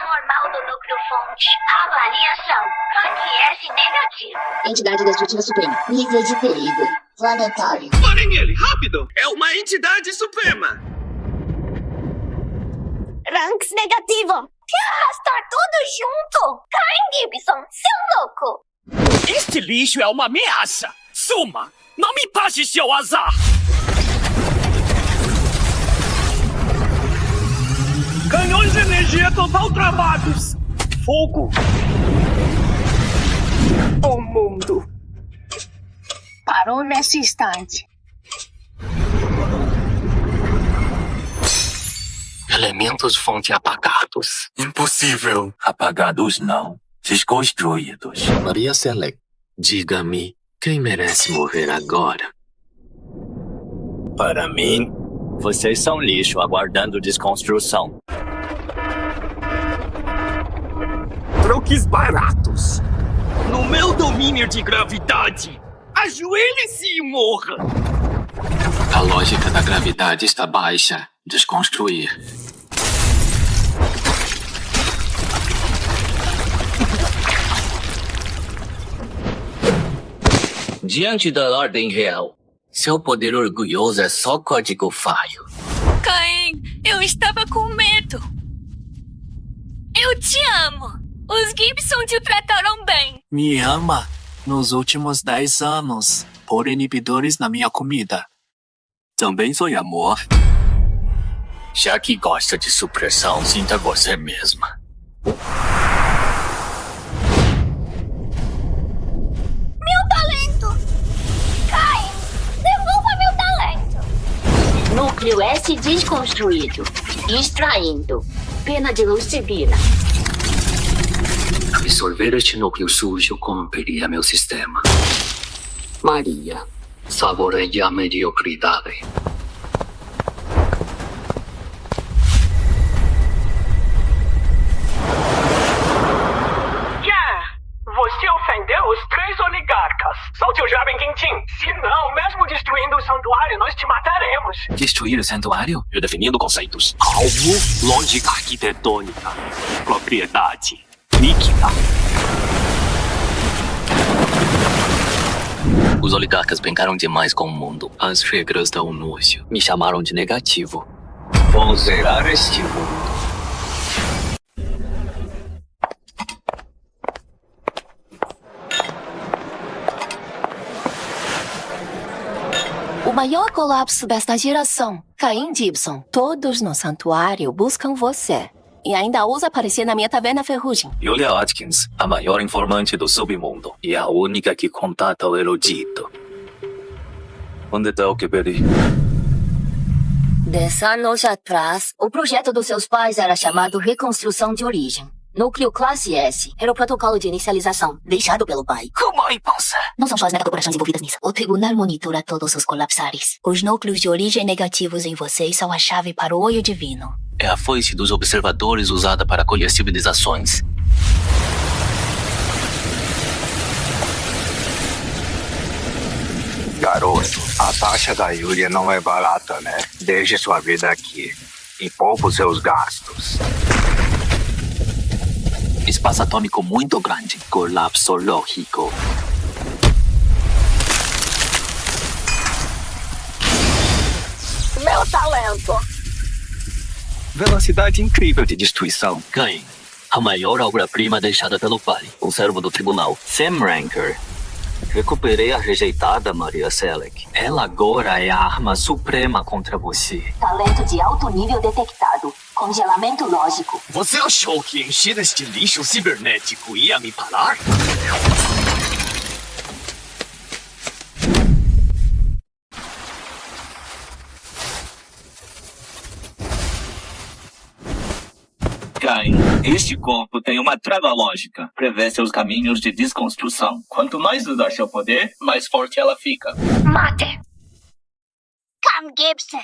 normal do núcleo-fonte. Avaliação. Rank S negativo. Entidade destrutiva suprema. Nível de perigo. Planetário. Parem ele, rápido! É uma entidade suprema! Ranks negativo. Que arrastar tudo junto? Caem, Gibson, seu louco. Este lixo é uma ameaça! Suma! Não me passe seu azar! Canhões de energia total travados! Fogo! O mundo parou nesse instante. Elementos fonte apagados. Impossível. Apagados não. Desconstruídos. Maria Selec, diga-me, quem merece morrer agora? Para mim, vocês são lixo aguardando desconstrução. Truques baratos! No meu domínio de gravidade! Ajoelhe-se e morra! A lógica da gravidade está baixa. Desconstruir. Diante da ordem real, seu poder orgulhoso é só código falho. Caim, eu estava com medo. Eu te amo. Os Gibson te trataram bem. Me ama nos últimos 10 anos, por inibidores na minha comida. Também sou amor. Já que gosta de supressão, sinta você mesma. Meu talento! Caem, devolva meu talento! Núcleo S desconstruído. Extraindo. Pena de luz divina. Absorver este núcleo sujo corromperia meu sistema. Maria, saboreie a mediocridade. Você ofendeu os 3 oligarcas. Solte o jovem Quintin. Se não, mesmo destruindo o santuário, nós te mataremos. Destruir o santuário? Eu definindo conceitos. Alvo, lógica arquitetônica, propriedade, líquida. Os oligarcas brincaram demais com o mundo. As regras da Onúcio me chamaram de negativo. Vou zerar este mundo. O maior colapso desta geração. Caim Gibson. Todos no santuário buscam você. E ainda ousa aparecer na minha taverna ferrugem. Julia Atkins, a maior informante do submundo. E a única que contata o erudito. Onde está o que pedi? 10 anos atrás, o projeto dos seus pais era chamado Reconstrução de Origem. Núcleo Classe S era o protocolo de inicialização deixado pelo pai. Como aí, pança? Não são só as megacorporações envolvidas nisso. O tribunal monitora todos os colapsares. Os núcleos de origem negativos em vocês são a chave para o olho divino. É a foice dos observadores usada para acolher civilizações. Garoto, a taxa da Yulia não é barata, né? Deixe sua vida aqui e poupe os seus gastos. Espaço atômico muito grande. Colapso lógico. Meu talento! Velocidade incrível de destruição. Caim, a maior obra-prima deixada pelo pai. O servo do tribunal. Sam Ranker. Recuperei a rejeitada Maria Selec. Ela agora é a arma suprema contra você. Talento de alto nível detectado. Congelamento lógico. Você achou que encher este lixo cibernético ia me parar? Caim, este corpo tem uma trava lógica. Prevê seus caminhos de desconstrução. Quanto mais usar seu poder, mais forte ela fica. Mate! Cam Gibson!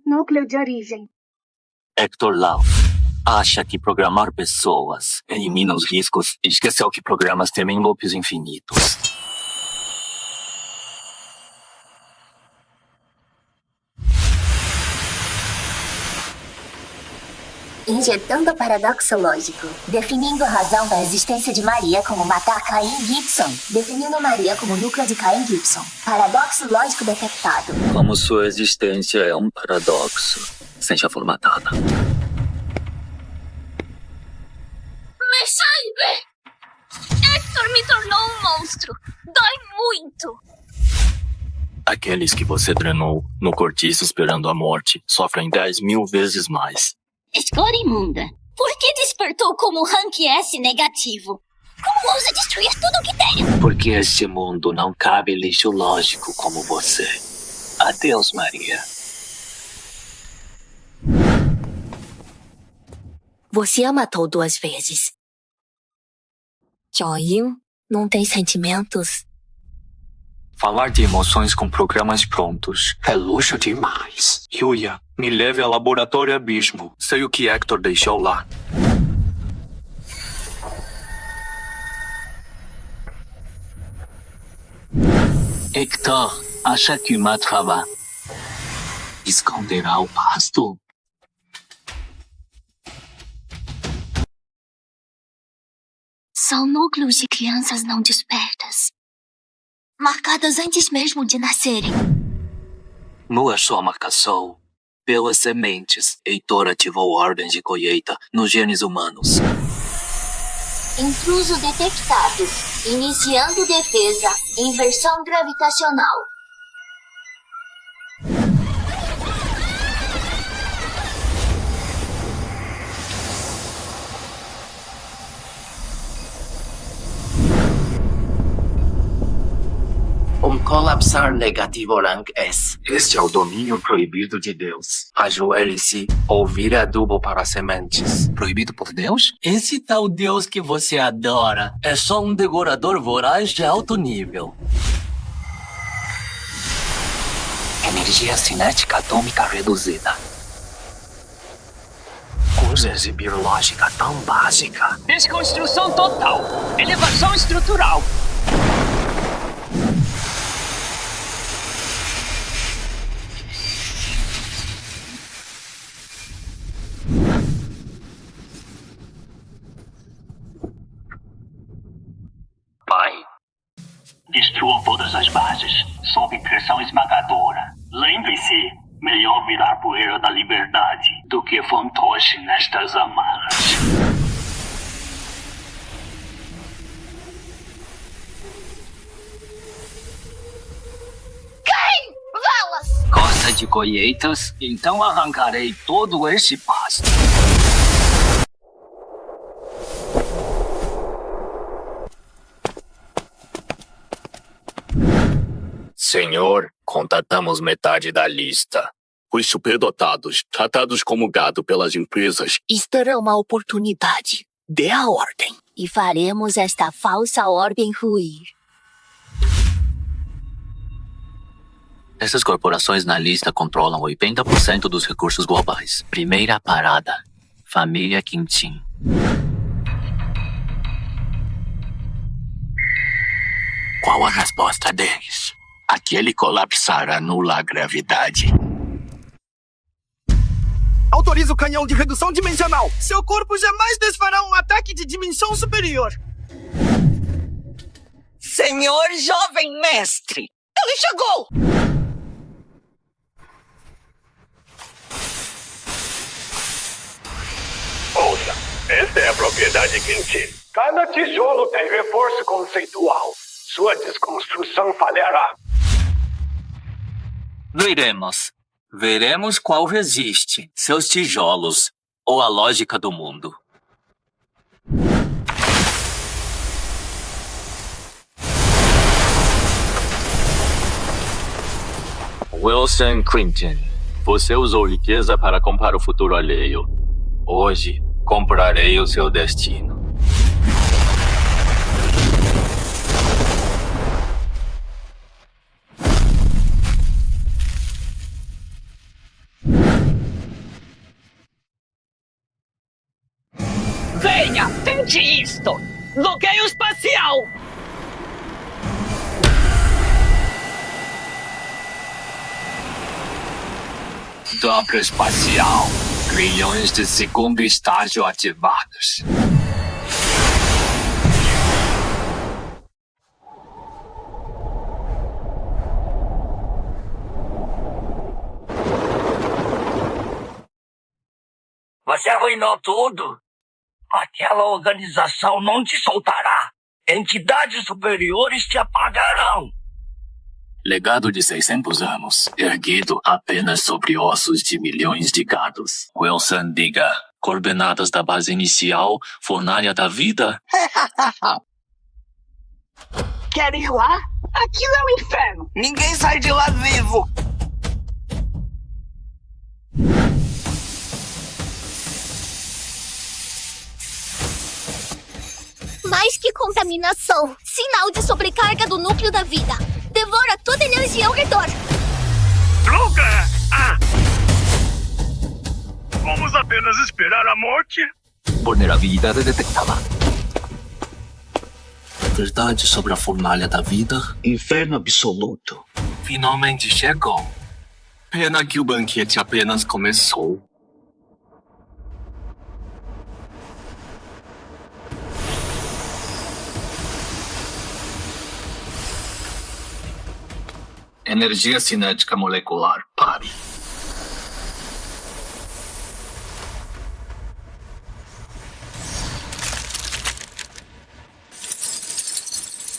Núcleo de origem. Hector Lau acha que programar pessoas elimina os riscos e esqueceu que programas temem loops infinitos. Injetando paradoxo lógico. Definindo a razão da existência de Maria como matar Caim Gibson. Definindo Maria como núcleo de Caim Gibson. Paradoxo lógico detectado. Como sua existência é um paradoxo, sem já for matada. Mexaibe! Hector me tornou um monstro. Dói muito. Aqueles que você drenou no cortiço esperando a morte sofrem 10.000 vezes mais. Escola imunda. Por que despertou como rank S negativo? Como ousa destruir tudo que tem? Porque este mundo não cabe lixo lógico como você. Adeus, Maria. Você a matou 2 vezes. Joinho não tem sentimentos. Falar de emoções com programas prontos é luxo demais. Yuya, me leve ao laboratório Abismo. Sei o que Hector deixou lá. Hector, acha que Matrava esconderá o pasto? São núcleos de crianças não despertas. Marcadas antes mesmo de nascerem. Nua sua marcação. Pelas sementes, Heitor ativou ordens de colheita nos genes humanos. Intruso detectado. Iniciando defesa. Inversão gravitacional. Colapsar negativo rank S. Este é o domínio proibido de Deus. Ajoelhe-se ou vire adubo para sementes. Proibido por Deus? Esse tal Deus que você adora é só um devorador voraz de alto nível. Energia cinética atômica reduzida. Usa exibir lógica tão básica. Desconstrução total. Elevação estrutural. Destruam todas as bases, sob pressão esmagadora. Lembre-se, melhor virar poeira da liberdade do que fantoche nestas amarras. Caim! Valas! Gosta de colheitas? Então arrancarei todo este pasto. Senhor, contatamos metade da lista. Os superdotados, tratados como gado pelas empresas, Esperam uma oportunidade. Dê a ordem. E faremos esta falsa ordem ruir. Essas corporações na lista controlam 80% dos recursos globais. Primeira parada. Família Quintin. Qual a resposta deles? Aquele colapsar anula a gravidade. Autoriza o canhão de redução dimensional. Seu corpo jamais desfará um ataque de dimensão superior. Senhor jovem mestre, ele chegou! Ouça, esta é a propriedade Quintin. Cada tijolo tem reforço conceitual. Sua desconstrução falhará. Veremos. Veremos qual resiste, seus tijolos ou a lógica do mundo. Wilson Clinton, você usou riqueza para comprar o futuro alheio. Hoje, comprarei o seu destino. Venha, tente isto! Bloqueio espacial! Dobra espacial. Grilhões de segundo estágio ativados. Você arruinou tudo. Aquela organização não te soltará. Entidades superiores te apagarão. Legado de 600 anos, erguido apenas sobre ossos de milhões de gados. Wilson, diga. Coordenadas da base inicial, fornalha da vida? Quer ir lá? Aquilo é um inferno. Ninguém sai de lá vivo. Mais que contaminação. Sinal de sobrecarga do núcleo da vida. Devora toda a energia ao redor. Droga! Ah! Vamos apenas esperar a morte? Vulnerabilidade detectada. Verdade sobre a fornalha da vida? Inferno absoluto. Finalmente chegou. Pena que o banquete apenas começou. Energia cinética molecular. Pare.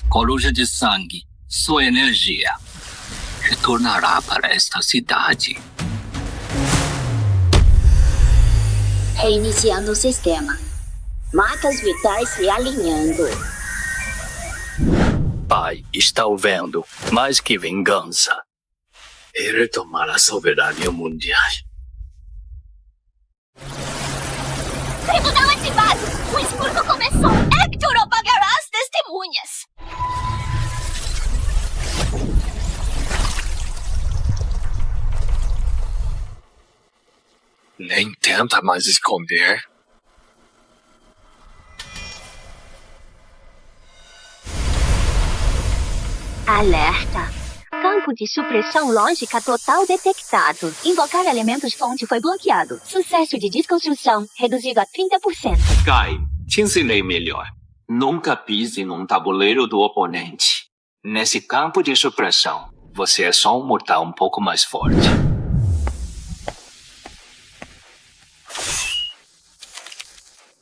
Coruja de sangue. Sua energia retornará para esta cidade. Reiniciando o sistema. Matas vitais se alinhando. Pai, está ouvindo? Mais que vingança. E retomar a soberania mundial. Tribunal ativado! O expurgo começou! Hector apagará as testemunhas! Nem tenta mais esconder. Alerta. Campo de supressão lógica total detectado. Invocar elementos-fonte foi bloqueado. Sucesso de desconstrução reduzido a 30%. Kai, te ensinei melhor. Nunca pise num tabuleiro do oponente. Nesse campo de supressão, você é só um mortal um pouco mais forte.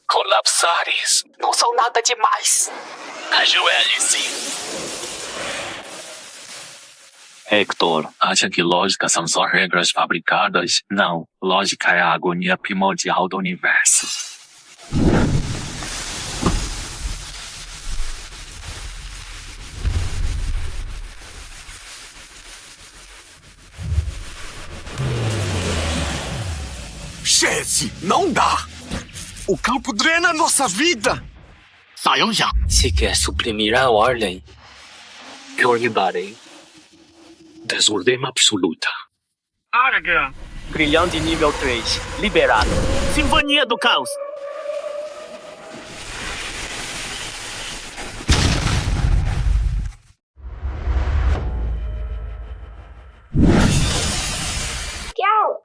Colapsares. Não são nada demais. Ajoelhe-se. Hector, acha que lógica são só regras fabricadas? Não, lógica é a agonia primordial do universo. Chefe, não dá! O campo drena nossa vida! Saiam já! Se quer suprimir a ordem, eu lhe darei. Desordem absoluta. Argan. Grilhão de nível 3. Liberado. Sinfonia do Caos.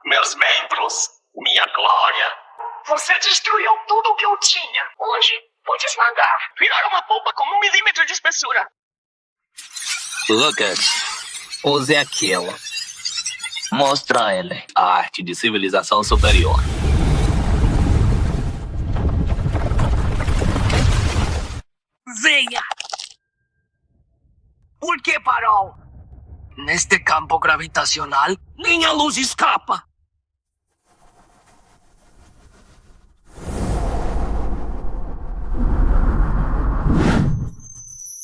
Meus membros, minha glória. Você destruiu tudo o que eu tinha. Hoje, pode esmagar. Virar uma polpa com 1 milímetro de espessura. Lucas, use aquilo. Mostra a ele a arte de civilização superior. Venha! Por que parou? Neste campo gravitacional, nem a luz escapa.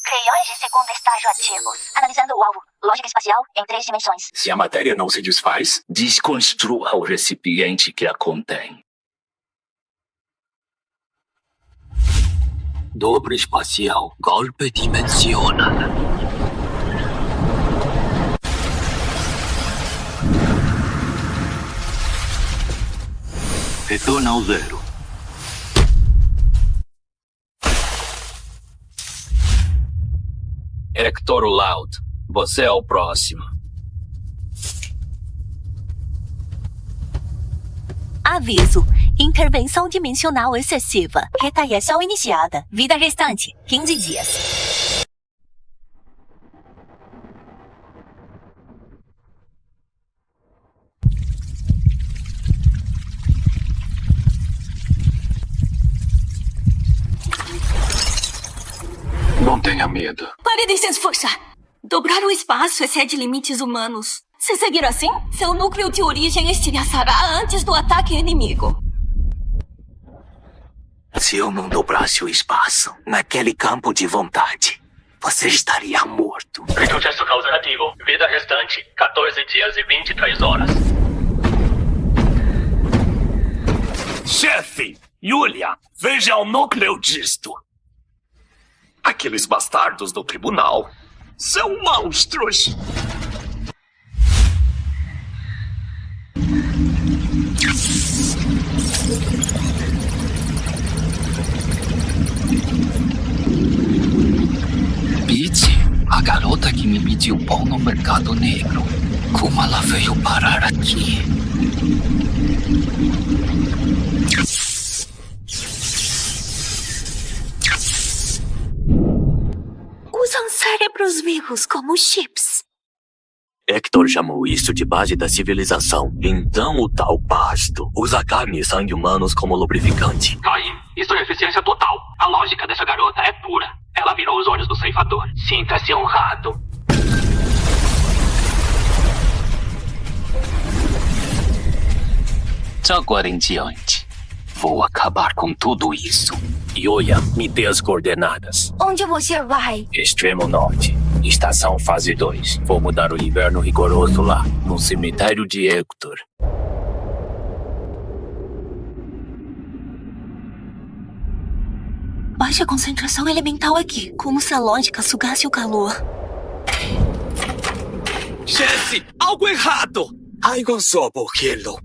Grilhões de segundo estágio ativos. Analisando o alvo. Lógica espacial em 3 dimensões. Se a matéria não se desfaz, Desconstrua o recipiente que a contém. Dobro espacial. Golpe dimensional. Retorna ao zero. Hector Loud, você é o próximo. Aviso. Intervenção dimensional excessiva. Retaliação iniciada. Vida restante, 15 dias. Não tenha medo. Pare de se esforçar. Dobrar o espaço excede limites humanos. Se seguir assim, seu núcleo de origem estilhaçará antes do ataque inimigo. Se eu não dobrasse o espaço naquele campo de vontade, você estaria morto. Retrocesso causativo. Vida restante, 14 dias e 23 horas. Chefe, Yulia, veja o núcleo disto. Aqueles bastardos do tribunal são monstros. Pete, a garota que me pediu pão no mercado negro. Como ela veio parar aqui? Usam cérebros vivos como chips. Hector chamou isso de base da civilização. Então o tal pasto usa carne e sangue humanos como lubrificante. Caim, isso é eficiência total. A lógica dessa garota é pura. Ela virou os olhos do ceifador. Sinta-se honrado. De agora em diante, vou acabar com tudo isso. Yulia, me dê as coordenadas. Onde você vai? Extremo Norte. Estação fase 2. Vou mudar o inverno rigoroso lá, no cemitério de Hector. Baixa concentração elemental aqui, como se a lógica sugasse o calor. Chefe, algo errado! Algo só por quilo.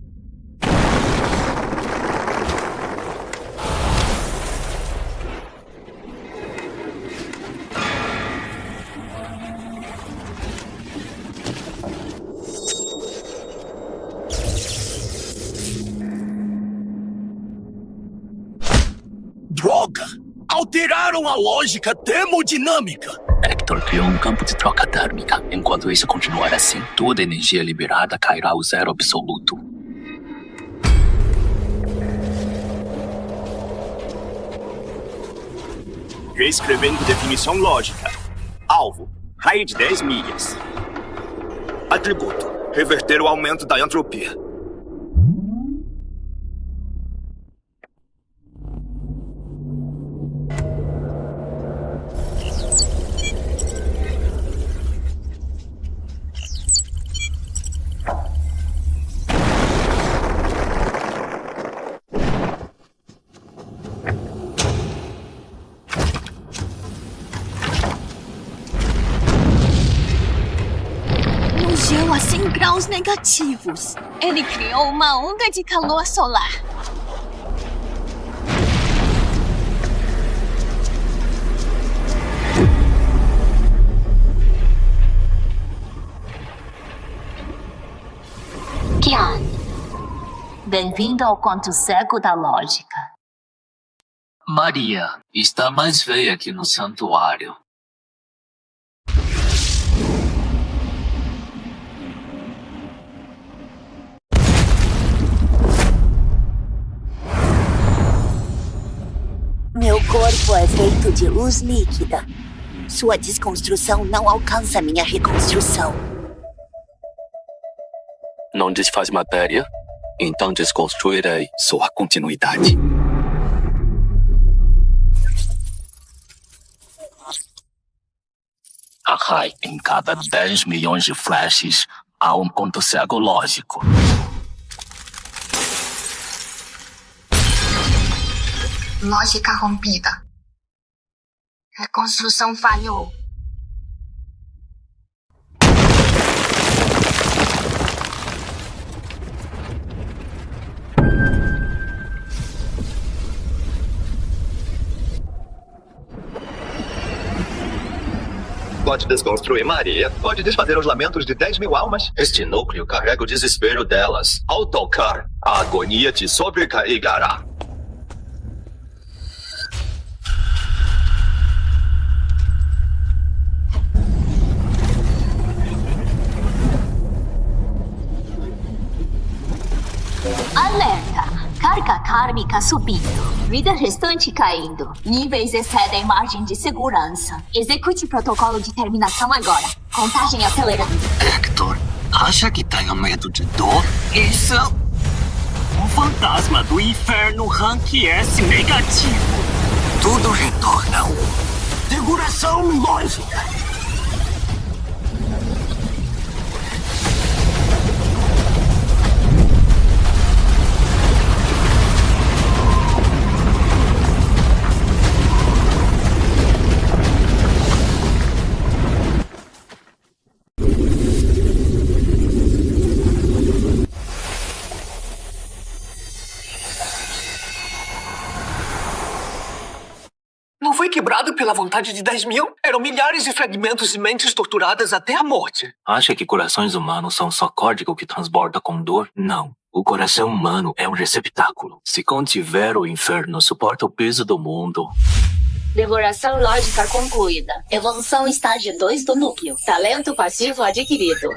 Droga! Alteraram a lógica termodinâmica! Hector criou um campo de troca térmica. Enquanto isso continuar assim, toda a energia liberada cairá ao zero absoluto. Reescrevendo definição lógica. Alvo, raio de 10 milhas. Atributo, reverter o aumento da entropia. Gelo a 100 graus negativos. Ele criou uma onda de calor solar. Kian, bem-vindo ao conto cego da lógica. Maria está mais feia que no santuário. Meu corpo é feito de luz líquida. Sua desconstrução não alcança minha reconstrução. Não desfaz matéria? Então desconstruirei sua continuidade. Ahai, em cada 10 milhões de flashes, há um ponto cego lógico. Lógica rompida. Reconstrução falhou. pode desconstruir Maria, pode desfazer os lamentos de 10.000 almas. Este núcleo carrega o desespero delas. Ao tocar, a agonia te sobrecarregará. Alerta! Carga kármica subindo. Vida restante caindo. Níveis excedem margem de segurança. Execute protocolo de terminação agora. Contagem acelerando. Hector, acha que tenho medo de dor? Isso... Um fantasma do inferno rank S negativo. Tudo retorna. Regulação lógica. Não foi quebrado pela vontade de 10.000? Eram milhares de fragmentos de mentes torturadas até a morte. Acha que corações humanos são só código que transborda com dor? Não. O coração humano é um receptáculo. Se contiver o inferno, suporta o peso do mundo. Devoração lógica concluída. Evolução estágio 2 do núcleo. Talento passivo adquirido.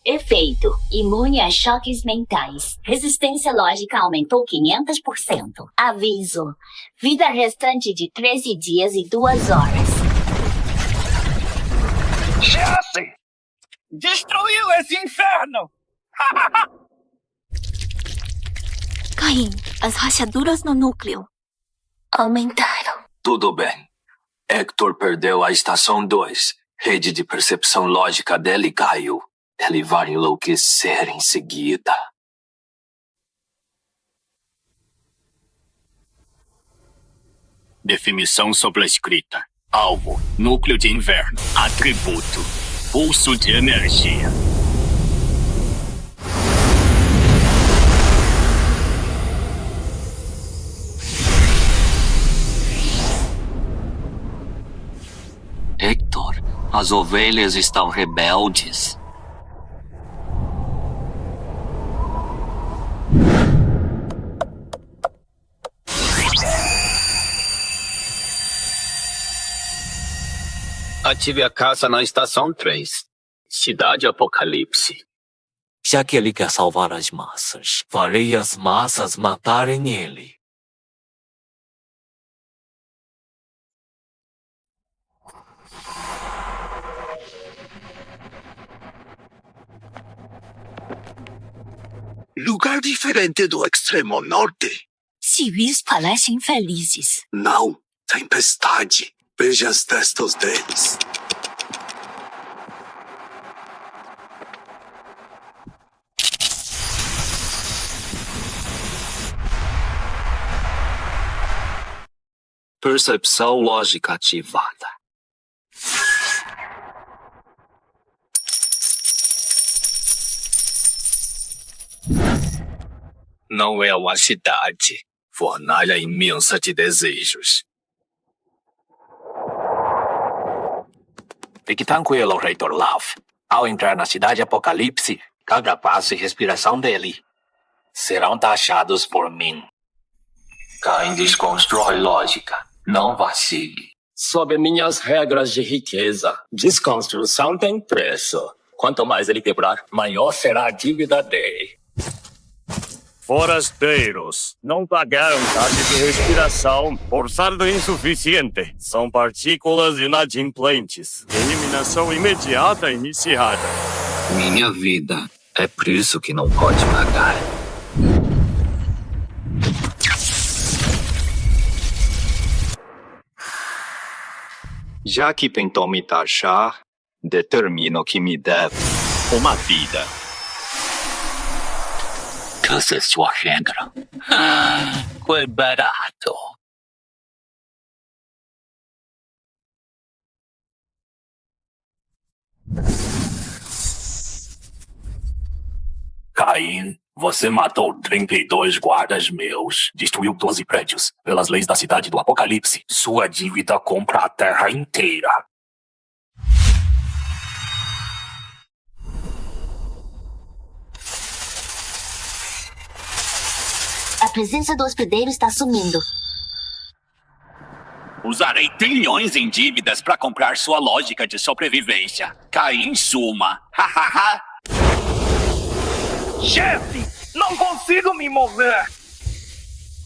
Efeito. Imune a choques mentais. Resistência lógica aumentou 500%. Aviso. Vida restante de 13 dias e 2 horas. Chefe! Destruiu esse inferno! Caim, as rachaduras no núcleo aumentaram. Tudo bem. Hector perdeu a estação 2. Rede de percepção lógica dele caiu. Ele vai enlouquecer em seguida. Definição sobre a escrita. Alvo, núcleo de inverno. Atributo, pulso de energia. Hector, as ovelhas estão rebeldes. Ative a caça na estação 3. Cidade Apocalipse. Já que ele quer salvar as massas, farei as massas matarem ele. Lugar diferente do extremo norte. Civis parecem felizes. Não, tempestade. Veja os textos deles. Percepção lógica ativada. Não é uma cidade. Fornalha imensa de desejos. Fique tranquilo, Reitor Love. Ao entrar na cidade Apocalipse, cada passo e respiração dele serão taxados por mim. Caim desconstrói lógica. Não vacile. Sob minhas regras de riqueza, desconstrução tem preço. Quanto mais ele quebrar, maior será a dívida dele. Forasteiros, não pagaram taxa de respiração por saldo insuficiente. São partículas inadimplentes. Eliminação imediata iniciada. Minha vida é preço que não pode pagar. Já que tentou me taxar, determino que me deve uma vida. Essa é sua regra. Foi barato. Caim, você matou 32 guardas meus, destruiu 12 prédios. Pelas leis da cidade do Apocalipse, sua dívida compra a terra inteira. presença do hospedeiro está sumindo. Usarei trilhões em dívidas para comprar sua lógica de sobrevivência. Caí em suma. Hahaha. Chefe, não consigo me mover.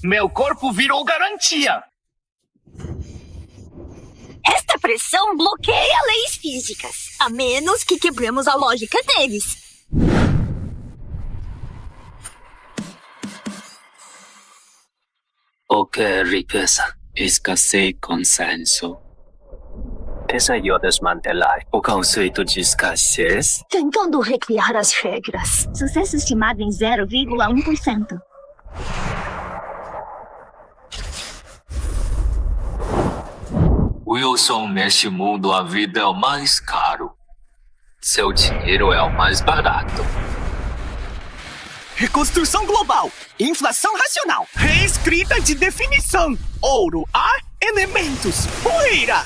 Meu corpo virou garantia. Esta pressão bloqueia leis físicas, a menos que quebremos a lógica deles. O que é riqueza? Escassez e consenso. Desejo desmantelar o conceito de escassez. Tentando recriar as regras. Sucesso estimado em 0,1%. Wilson, neste mundo a vida é o mais caro. Seu dinheiro é o mais barato. Reconstrução global. Inflação racional. Reescrita de definição. Ouro, ar, elementos. Poeira.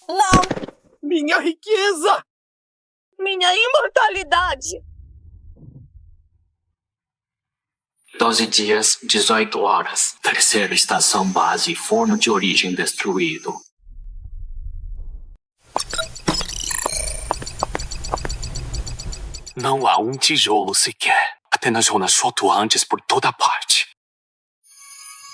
Não! Minha riqueza! Minha imortalidade! 12 dias, 18 horas. Terceira estação base, forno de origem destruído. Não há um tijolo sequer. Apenas zonas flutuantes por toda parte.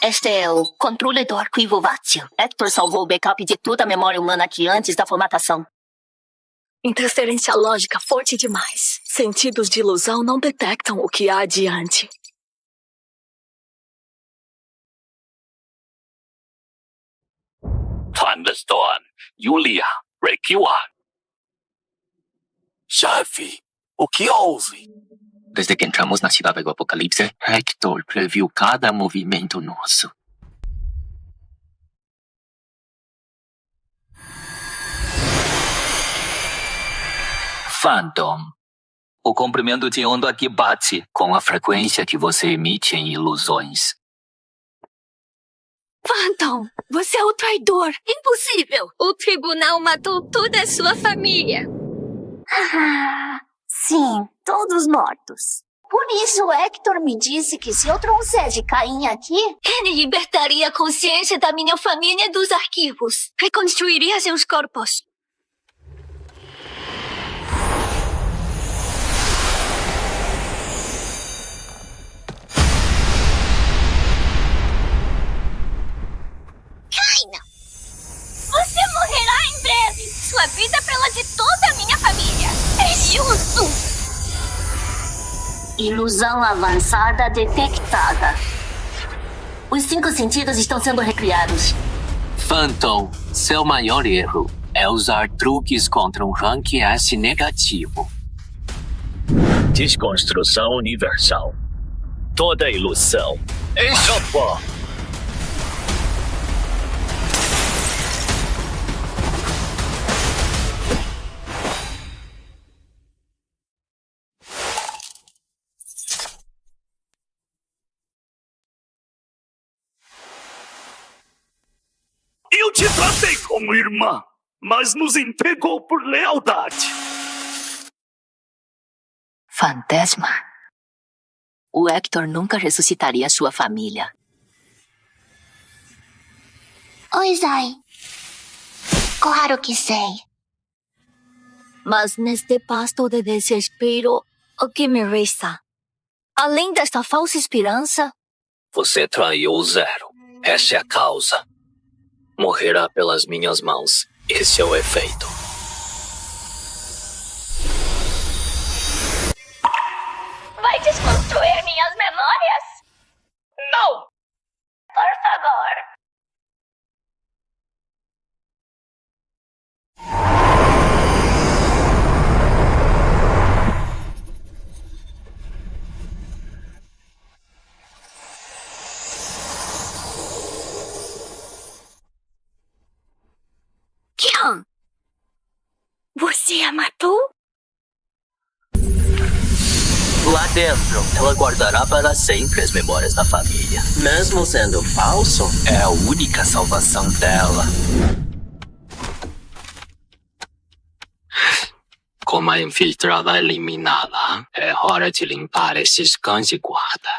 Este é o controle do arquivo vátil. Hector salvou o backup de toda a memória humana aqui antes da formatação. Interferência lógica forte demais. Sentidos de ilusão não detectam o que há adiante. Thunderstorm. Julia, Rekiwa. Chefe, o que houve? Desde que entramos na cidade do Apocalipse, Hector previu cada movimento nosso. Phantom. O comprimento de onda aqui bate com a frequência que você emite em ilusões. Phantom, você é o traidor. Impossível. O tribunal matou toda a sua família. Sim, todos mortos. Por isso, Hector me disse que se eu trouxesse Caim aqui... Ele libertaria a consciência da minha família dos arquivos. Reconstruiria seus corpos. Caim! Você morrerá em breve. Sua vida pela de toda a minha família. É isso. Ilusão avançada detectada. Os 5 sentidos estão sendo recriados. Phantom, seu maior erro é usar truques contra um rank S negativo. Desconstrução universal. Toda ilusão. Em pó. Eu te tratei como irmã, mas nos entregou por lealdade. Fantasma. O Hector nunca ressuscitaria sua família. Oi, Zai. Claro que sei. Mas neste pasto de desespero, o que me resta? Além desta falsa esperança... Você traiu o Zero. Essa é a causa. Morrerá pelas minhas mãos. Esse é o efeito. Vai desconstruir minhas memórias? Não! Por favor. Kian! Você a matou? Lá dentro, ela guardará para sempre as memórias da família. Mesmo sendo falso, é a única salvação dela. Como a infiltrada eliminada, é hora de limpar esses cães de guarda.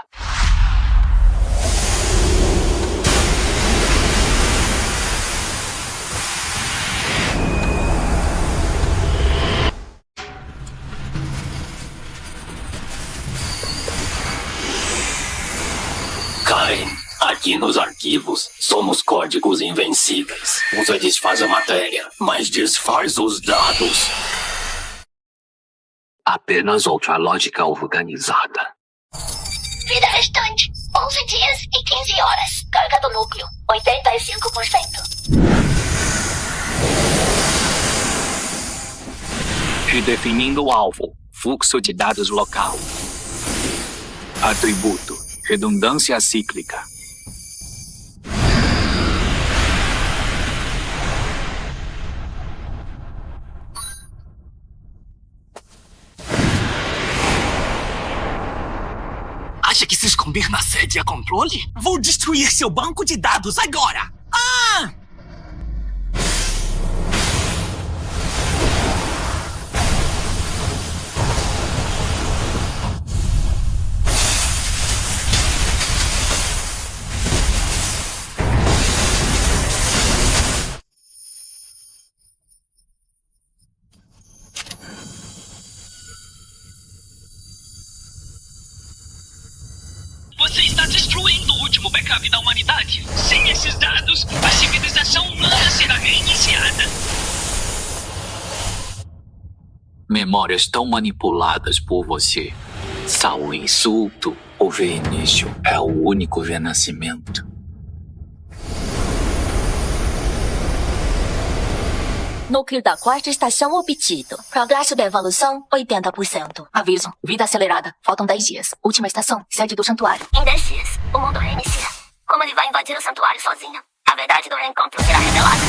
Karen, aqui nos arquivos, somos códigos invencíveis. Você desfaz a matéria, mas desfaz os dados. Apenas outra lógica organizada. Vida restante: 11 dias e 15 horas. Carga do núcleo: 85%. Redefinindo o alvo. Fluxo de dados local. Atributo: redundância cíclica. Acha que se esconder na sede é controle? Vou destruir seu banco de dados agora! Ah! Você está destruindo o último backup da humanidade. Sem esses dados, a civilização humana será reiniciada. Memórias tão manipuladas por você. Só o insulto ou reinício é o único renascimento. Núcleo da quarta estação obtido. Progresso da evolução, 80%. Aviso, vida acelerada. Faltam 10 dias. Última estação, sede do santuário. Em 10 dias, o mundo reinicia. Como ele vai invadir o santuário sozinho? A verdade do reencontro será revelada.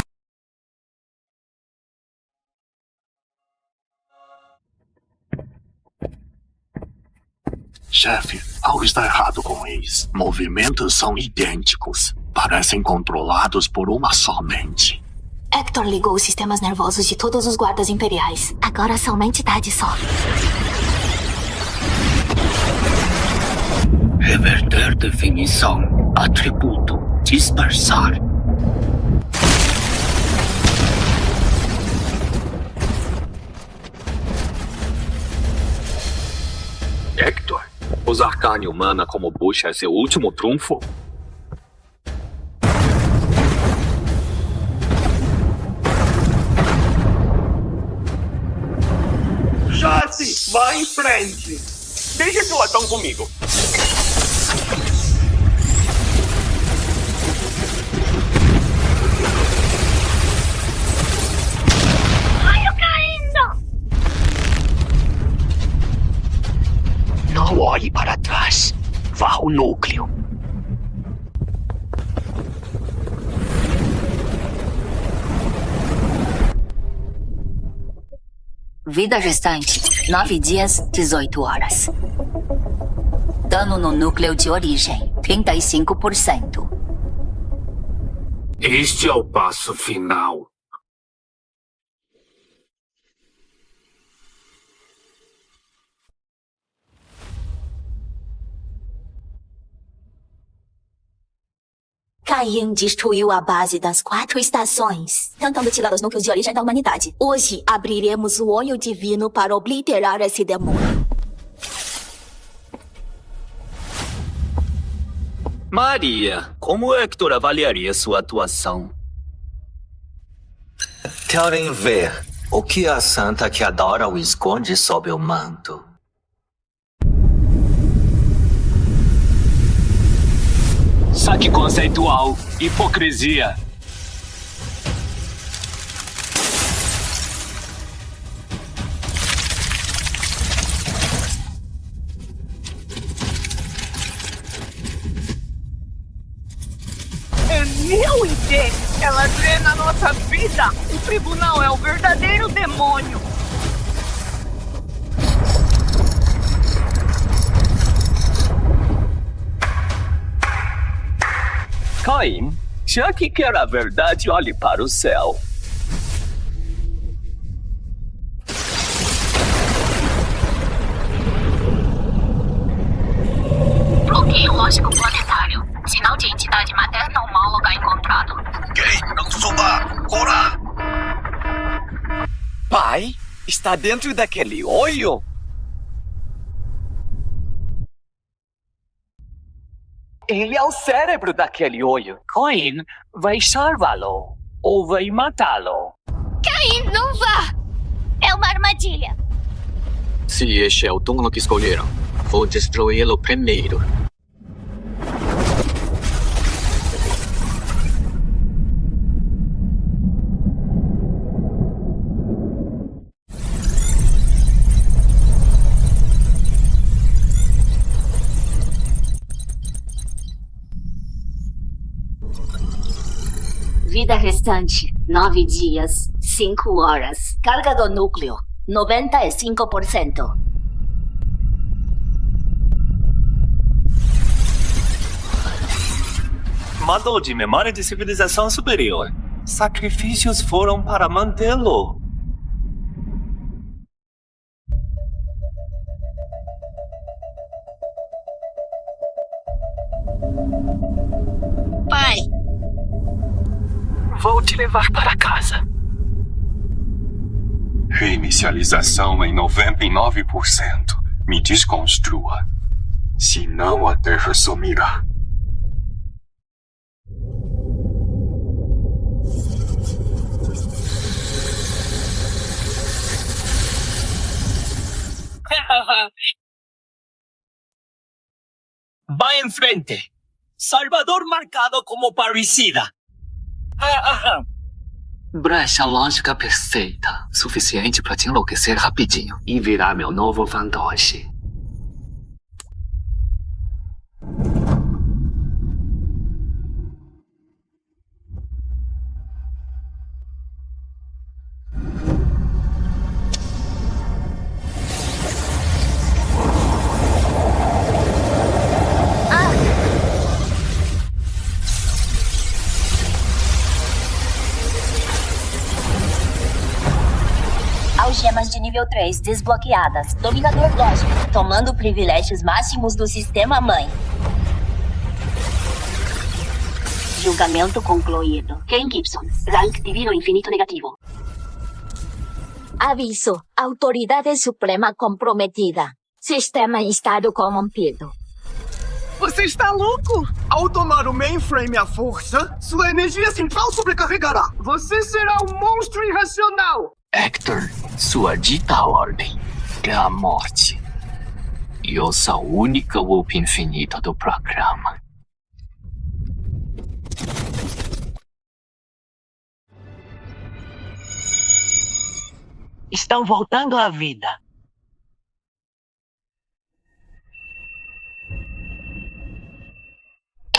Chefe, algo está errado com eles. Movimentos são idênticos. Parecem controlados por uma só mente. Hector ligou os sistemas nervosos de todos os guardas imperiais. Agora são uma entidade só. Reverter definição. Atributo. Dispersar. Hector, usar carne humana como bucha é seu último trunfo? Jace, vá em frente. Deixa esse latão comigo. Raio caindo! Não olhe para trás. Vá ao núcleo. Vida restante: 9 dias, 18 horas. Dano no núcleo de origem: 35%. Este é o passo final. Caim destruiu a base das 4 estações, tentando tirar os núcleos de origem da humanidade. Hoje, abriremos o olho divino para obliterar esse demônio. Maria, como Hector avaliaria sua atuação? Querem ver o que a santa que adora o esconde sob o manto? Saque conceitual. Hipocrisia. É meu ID. Ela drena a nossa vida. O tribunal é o verdadeiro demônio. Coin, já que quer a verdade, olhe para o céu. Bloqueio lógico planetário. Sinal de entidade materna homóloga encontrado. Quem não suba, cura! Pai, está dentro daquele olho? Ele é o cérebro daquele olho. Coin, vai salvá-lo ou vai matá-lo? Caim, não vá! É uma armadilha. Se este é o túmulo que escolheram, vou destruí-lo primeiro. Vida restante, 9 dias, 5 horas. Carga do núcleo, 95%. Mandou de memória de civilização superior. Sacrifícios foram para mantê-lo. Pai, vou te levar para casa. Reinicialização em 99%. Me desconstrua. Senão a Terra sumirá. Vai em frente. Salvador marcado como parricida. Brecha lógica perfeita. Suficiente para te enlouquecer rapidinho e virar meu novo fantoche. Algemas de nível 3 desbloqueadas. Dominador lógico, tomando privilégios máximos do sistema mãe. Julgamento concluído. Ken Gibson, rank divino infinito negativo. Aviso, autoridade suprema comprometida. Sistema em estado corrompido. Você está louco? Ao tomar o mainframe à força, sua energia central sobrecarregará. Você será um monstro irracional. Hector, sua dita ordem é a morte. E eu sou o único loop infinito do programa. Estão voltando à vida.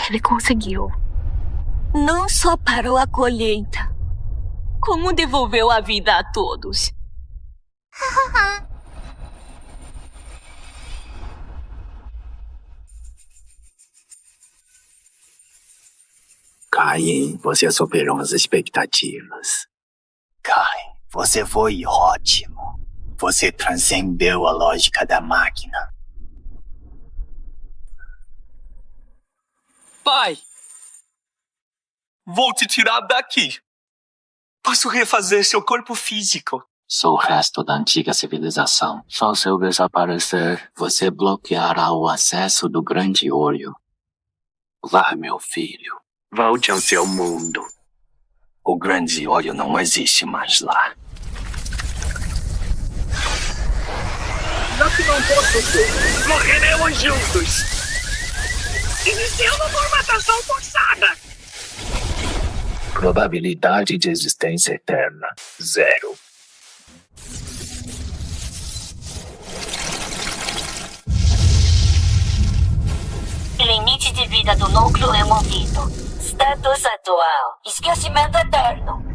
Ele conseguiu. Não só parou a colheita, como devolveu a vida a todos. Caim, você superou as expectativas. Caim, você foi ótimo. Você transcendeu a lógica da máquina. Pai! Vou te tirar daqui. Posso refazer seu corpo físico. Sou o resto da antiga civilização. Só se eu desaparecer, você bloqueará o acesso do grande olho. Vá, meu filho. Volte ao seu mundo. O grande olho não existe mais lá. Já que não posso ser, morreremos juntos. Iniciando formatação forçada. Probabilidade de existência eterna, 0. Limite de vida do núcleo removido. Status atual. Esquecimento eterno.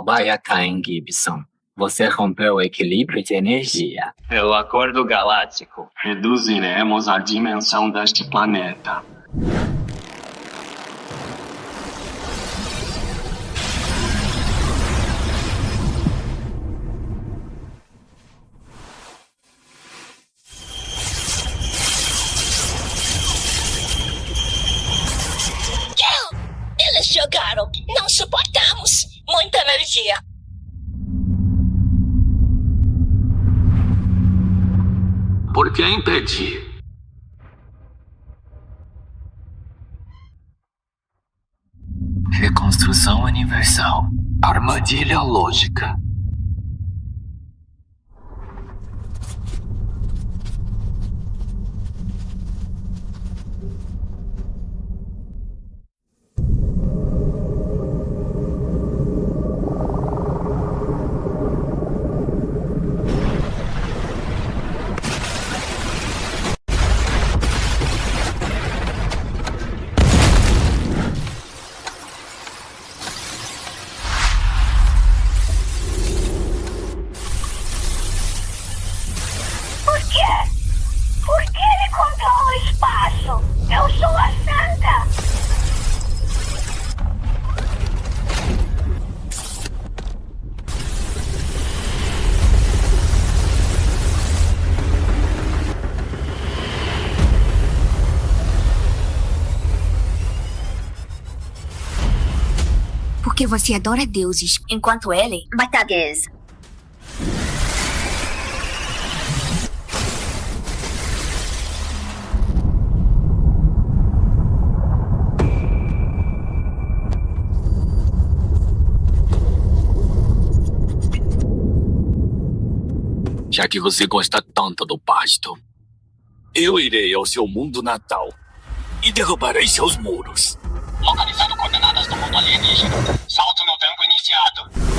Cobaia Caim Gibson. Você rompeu o equilíbrio de energia. Pelo acordo galáctico, reduziremos a dimensão deste planeta. Eles jogaram. Não suportamos. Muita energia. Por que impedir? Reconstrução universal. Armadilha lógica. Por que ele controla o espaço? Eu sou a Santa! Porque você adora deuses, enquanto ele mata gays. Já que você gosta tanto do pasto, eu irei ao seu mundo natal e derrubarei seus muros. Localizando coordenadas do mundo alienígena. Salto no tempo iniciado.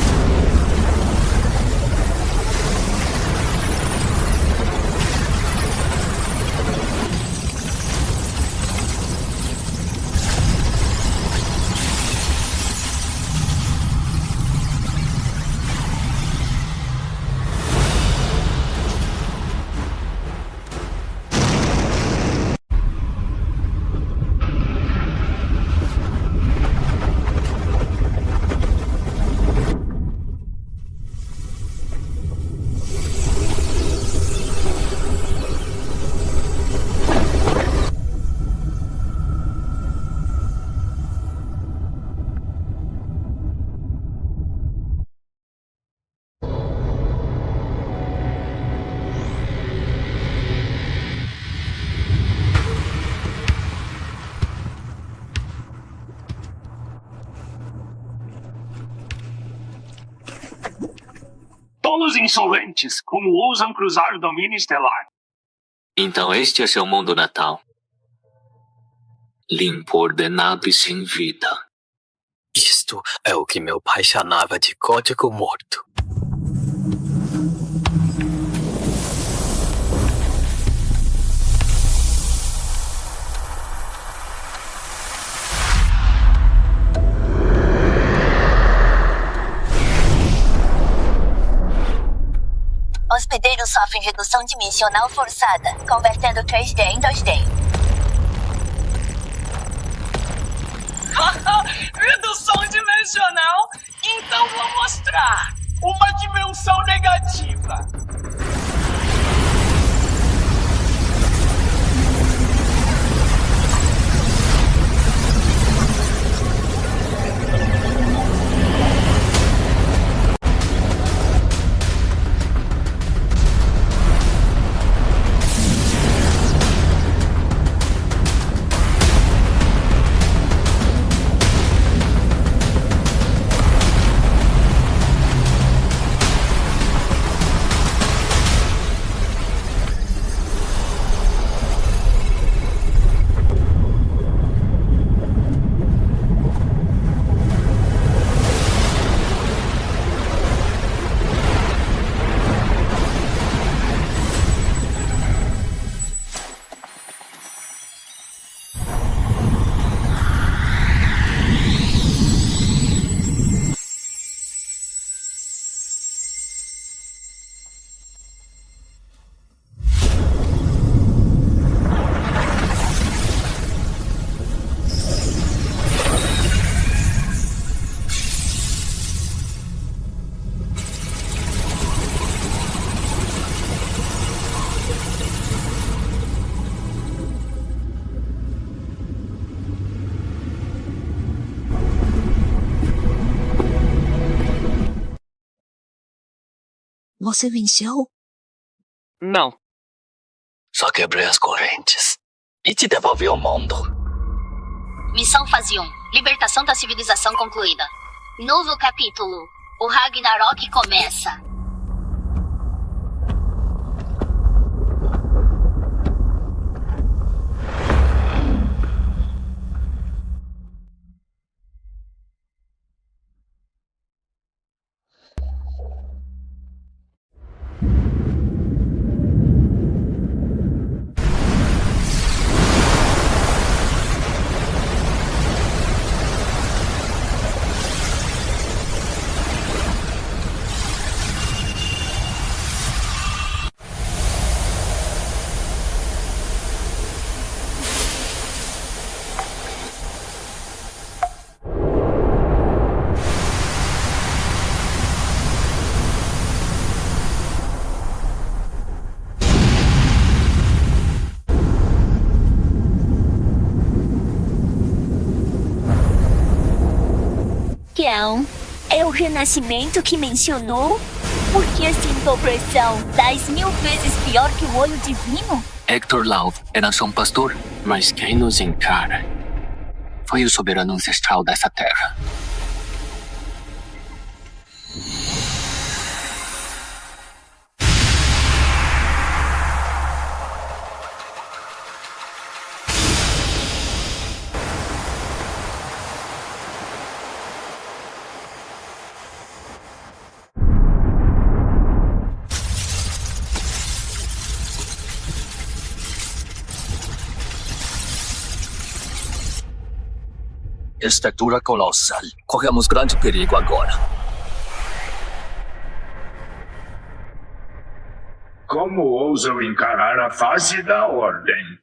Tolos insolentes, como ousam cruzar o domínio estelar? Então este é seu mundo natal. Limpo, ordenado e sem vida. Isto é o que meu pai chamava de código morto. Hospedeiros sofrem redução dimensional forçada, convertendo 3D em 2D. Redução dimensional? Então vou mostrar. Uma dimensão negativa. Você venceu? Não. Só quebrei as correntes e te devolvi ao mundo. Missão fase 1. Libertação da civilização concluída. Novo capítulo. O Ragnarok começa. É o renascimento que mencionou? Por que sinto opressão 10.000 vezes pior que o olho divino? Hector Lauv era só um pastor, mas quem nos encara foi o soberano ancestral dessa terra. Estatura colossal. Corremos grande perigo agora. Como ousam encarar a fase da ordem?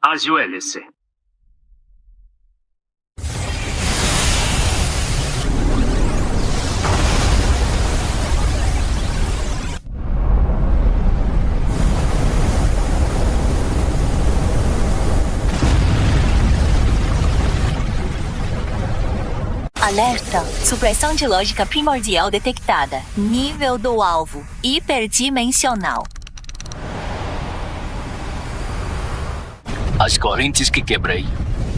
Ajoelhe-se. Alerta! Supressão de lógica primordial detectada. Nível do alvo. Hiperdimensional. As correntes que quebrei,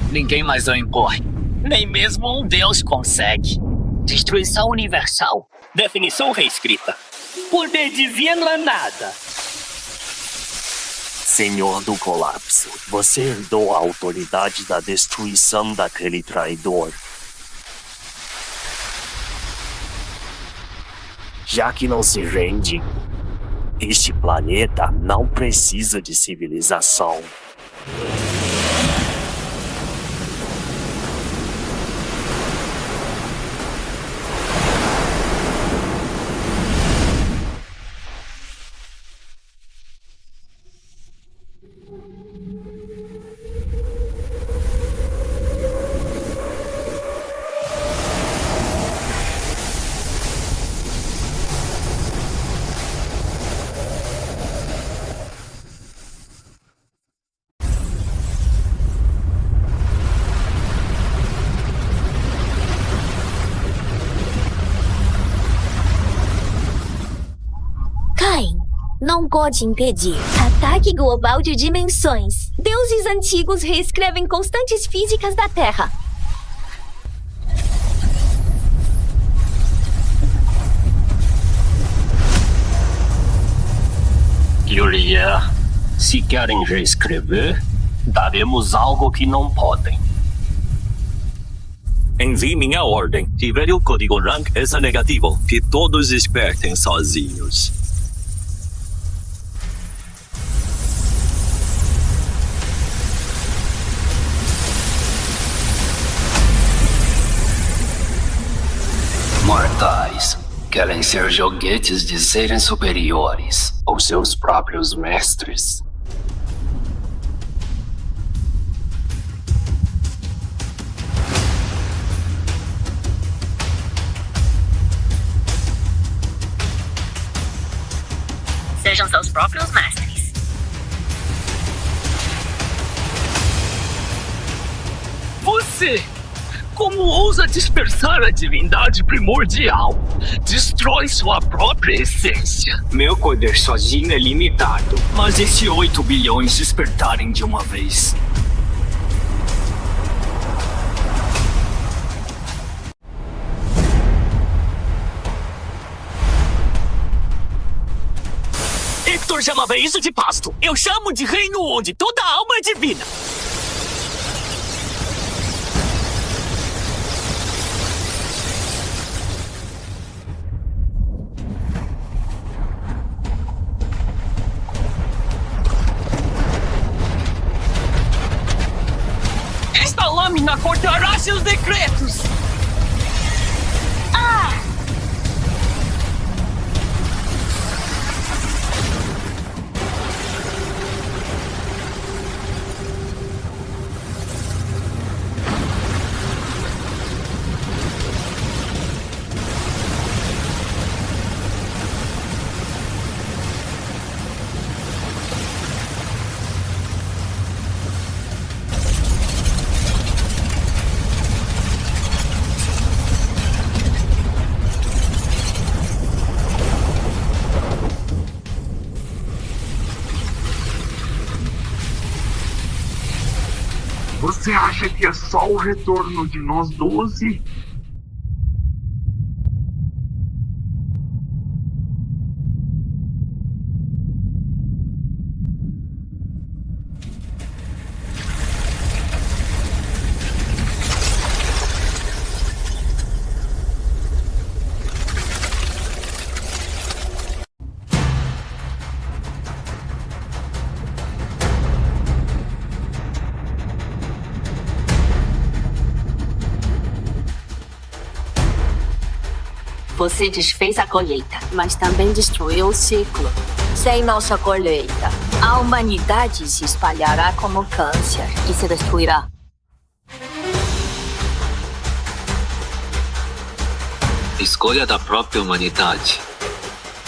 ninguém mais a impõe. Nem mesmo um deus consegue. Destruição universal. Definição reescrita. Poder divino é nada. Senhor do Colapso, você herdou a autoridade da destruição daquele traidor. Já que não se rende, este planeta não precisa de civilização. Não pode impedir. Ataque global de dimensões. Deuses antigos reescrevem constantes físicas da Terra. Yuria, se querem reescrever, daremos algo que não podem. Envie minha ordem. Tiver o código rank é negativo. Que todos espertem sozinhos. Mortais querem ser joguetes de seres superiores ou seus próprios mestres. Sejam seus próprios mestres. Você! Como ousa dispersar a divindade primordial? Destrói sua própria essência. Meu poder sozinho é limitado. Mas e se 8 bilhões despertarem de uma vez? Hector chamava isso de pasto. Eu chamo de reino onde toda alma é divina. Esta lâmina cortará seus decretos. Ah! Você acha que é só o retorno de nós 12? Você desfez a colheita, mas também destruiu o ciclo. Sem nossa colheita, a humanidade se espalhará como câncer e se destruirá. Escolha da própria humanidade.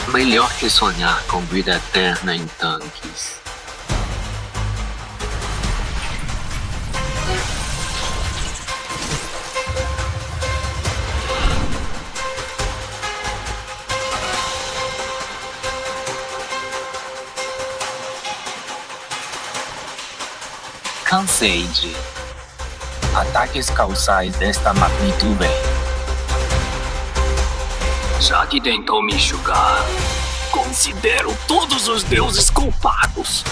Melhor que sonhar com vida eterna em tanques. Cansei de ataques causais desta magnitude. Já que tentou me enxugar, Considero todos os deuses culpados.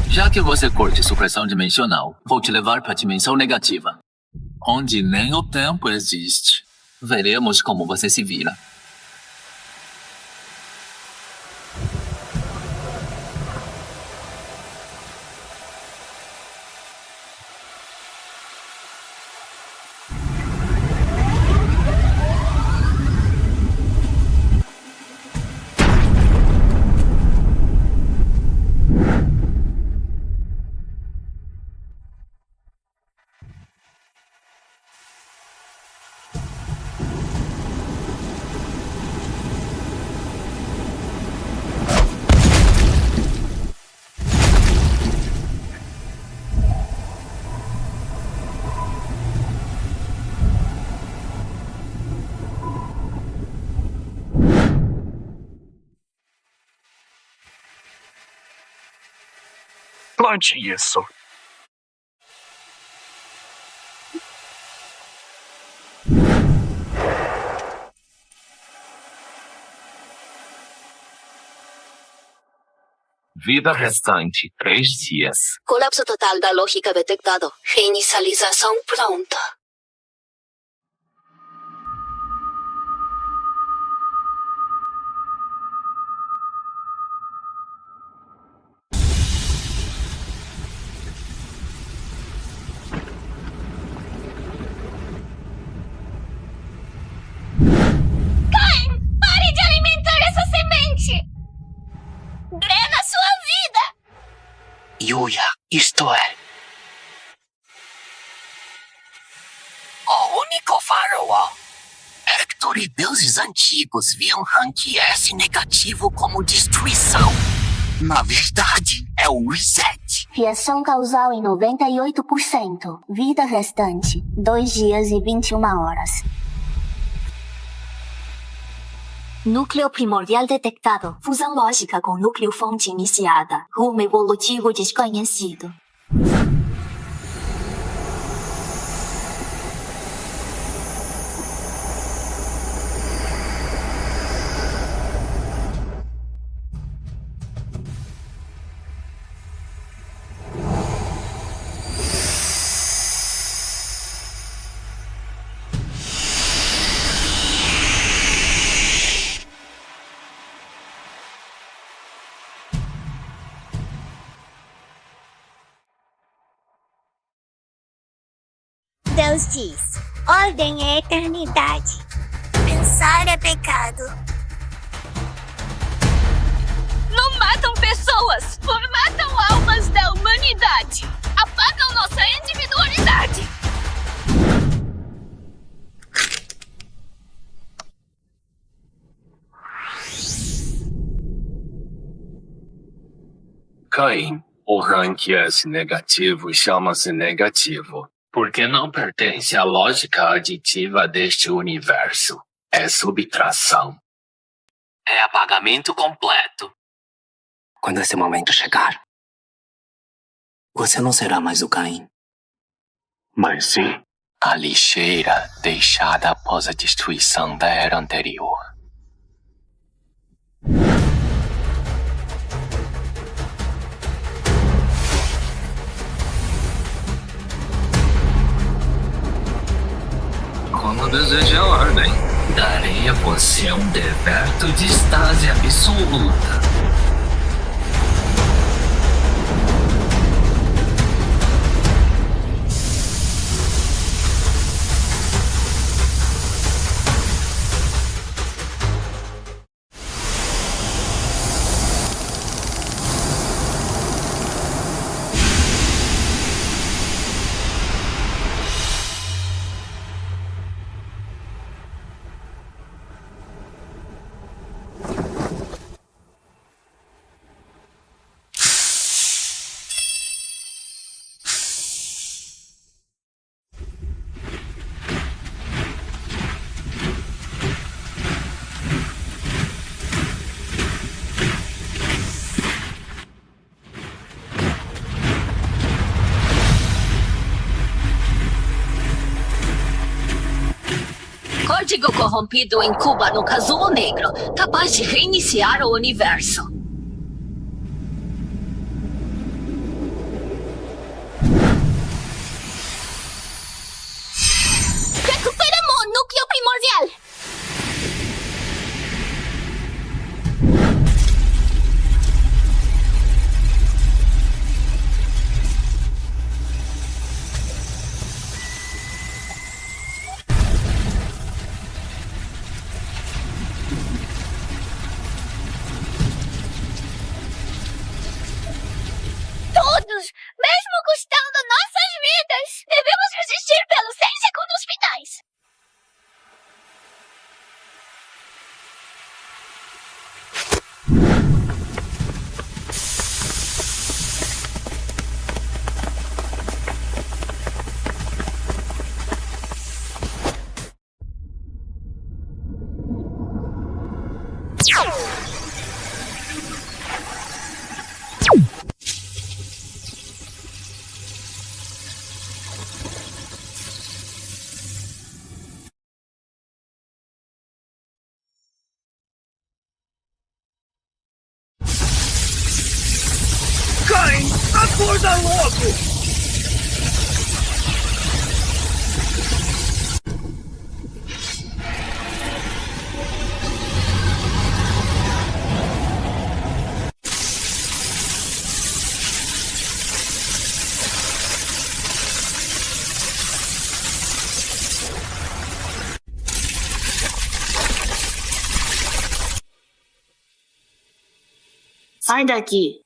Já que você curte supressão dimensional, vou te levar para a dimensão negativa, onde nem o tempo existe. Veremos como você se vira. Plante isso. Vida restante, 3 dias. Colapso total da lógica detectado. Reinicialização pronta. Firewall. Hector e deuses antigos viam Rank S negativo como destruição. Na verdade, é o reset. Reação causal em 98%. Vida restante, 2 dias e 21 horas. Núcleo primordial detectado. Fusão lógica com núcleo fonte iniciada. Rumo evolutivo desconhecido. Deus diz: ordem é eternidade. Pensar é pecado. Não matam pessoas, formatam almas da humanidade. Apagam nossa individualidade. Caim, o rank S negativo chama-se negativo, porque não pertence à lógica aditiva deste universo. É subtração. É apagamento completo. Quando esse momento chegar, você não será mais o Caim. Mas sim a lixeira deixada após a destruição da era anterior. Como deseja a ordem, darei a você um deberto de estase absoluta. Código corrompido incuba no casulo negro, capaz de reiniciar o universo. Recuperamos o núcleo primordial. Mesmo custando nossas vidas, devemos resistir pelos 100 segundos finais. Caim, acorda logo! Sai daqui.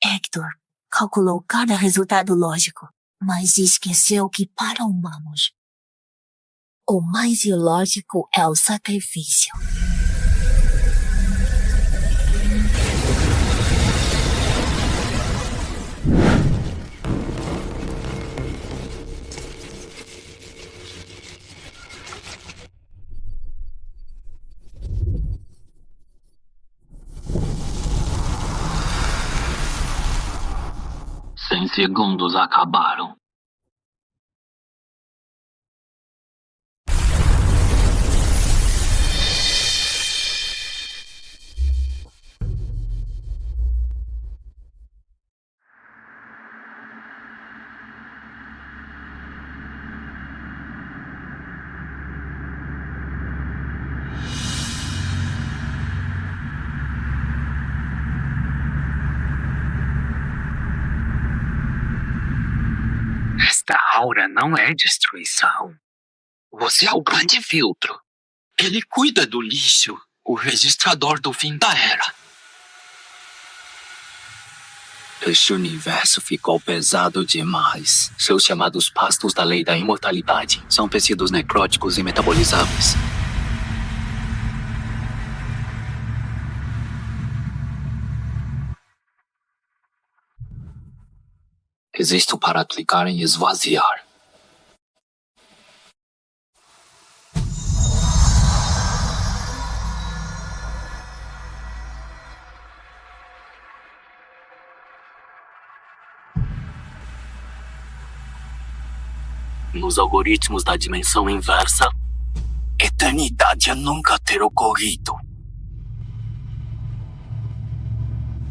Hector calculou cada resultado lógico, mas esqueceu que para humanos, O mais ilógico é o sacrifício. Cem segundos acabaram. Esta aura não é destruição. Você é o grande filtro. Ele cuida do lixo, o registrador do fim da era. Este universo ficou pesado demais. Seus chamados pastos da lei da imortalidade são tecidos necróticos e metabolizáveis. Existo para aplicar e esvaziar. Nos algoritmos da dimensão inversa, eternidade nunca ter ocorrido.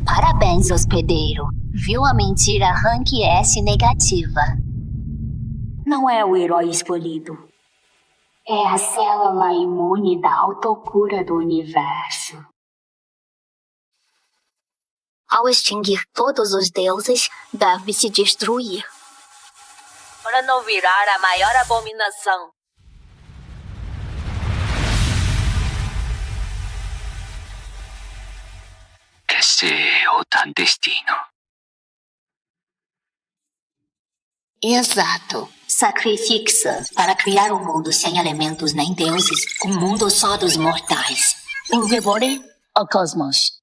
Parabéns, hospedeiro. Viu a mentira Rank S negativa. Não é o herói escolhido. É a célula imune da autocura do universo. Ao extinguir todos os deuses, deve se destruir. Para não virar a maior abominação. Esse é o destino. Exato. Sacrifica para criar um mundo sem elementos nem deuses, um mundo só dos mortais. O devore o cosmos.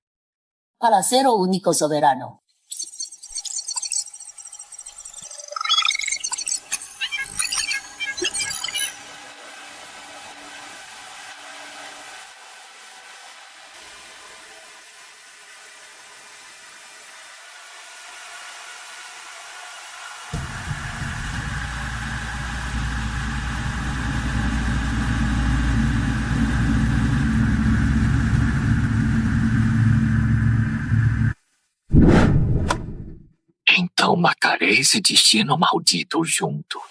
Para ser o único soberano. Então matarei esse destino maldito junto.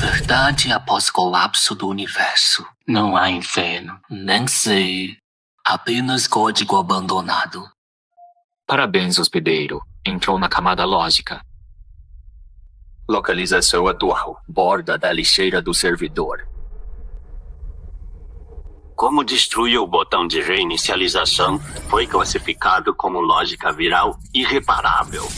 Verdade após colapso do universo. Não há inferno, nem sei. Apenas código abandonado. Parabéns, hospedeiro. Entrou na camada lógica. Localização atual. Borda da lixeira do servidor. Como destruir o botão de reinicialização foi classificado como lógica viral irreparável.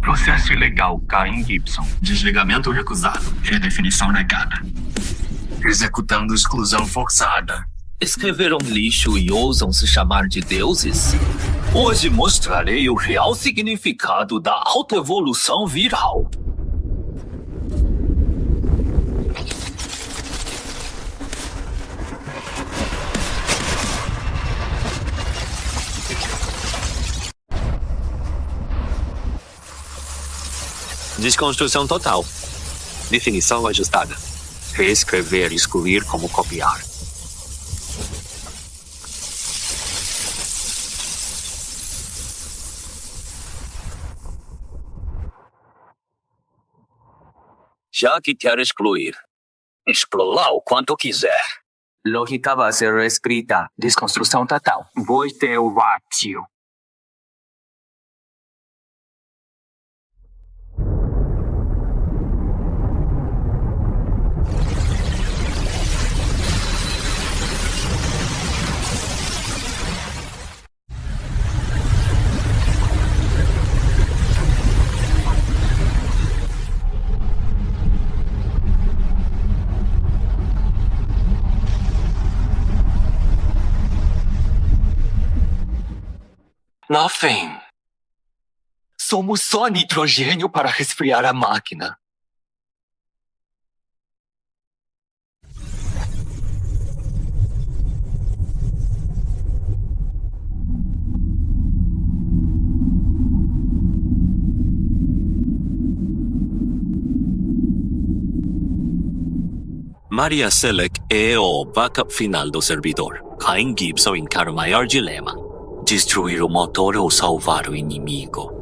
Processo ilegal Caim Gibson. Desligamento recusado. Redefinição negada. Executando exclusão forçada. Escreveram lixo e ousam se chamar de deuses? Hoje mostrarei o real significado da autoevolução viral. Desconstrução total. Definição ajustada. Reescrever, excluir como copiar. Já que quer excluir, exclua o quanto quiser. Lógica va a ser reescrita. Desconstrução total. Volte o vazio. Nothing. Somos só nitrogênio para resfriar a máquina. Maria Selleck é o backup final do servidor. Cain Gibson encara o maior dilema: destruir o motor ou salvar o inimigo.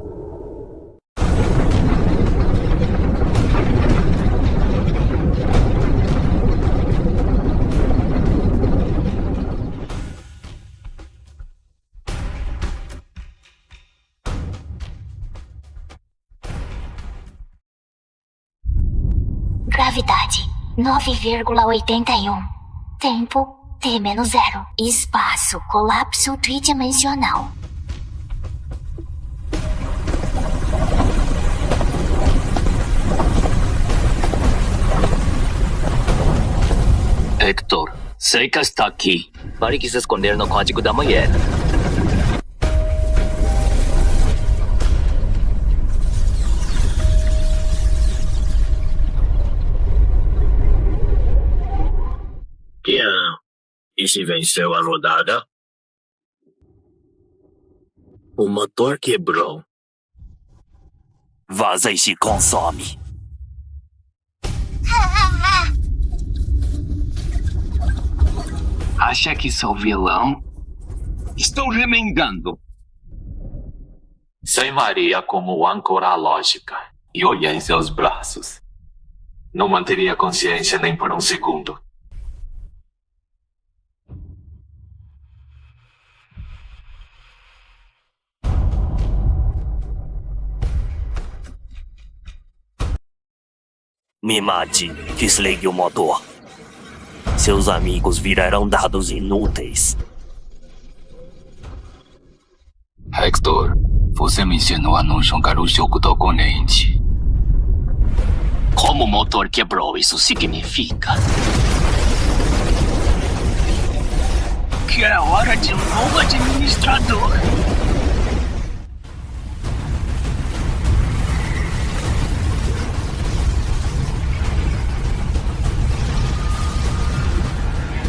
Gravidade 9,81. Tempo T-0. Espaço colapso tridimensional. Hector, Seika está aqui. Pare que se esconder no código da mulher. E se venceu a rodada? O motor quebrou. Vaza e se consome. Acha que sou vilão? Estou remendando. Sem Maria como âncora lógica e olhar em seus braços, não manteria a consciência nem por um segundo. Me mate, desligue o motor. Seus amigos virarão dados inúteis. Hector, você me ensinou a não jogar o jogo do oponente. Como o motor quebrou, isso significa que é hora de um novo administrador.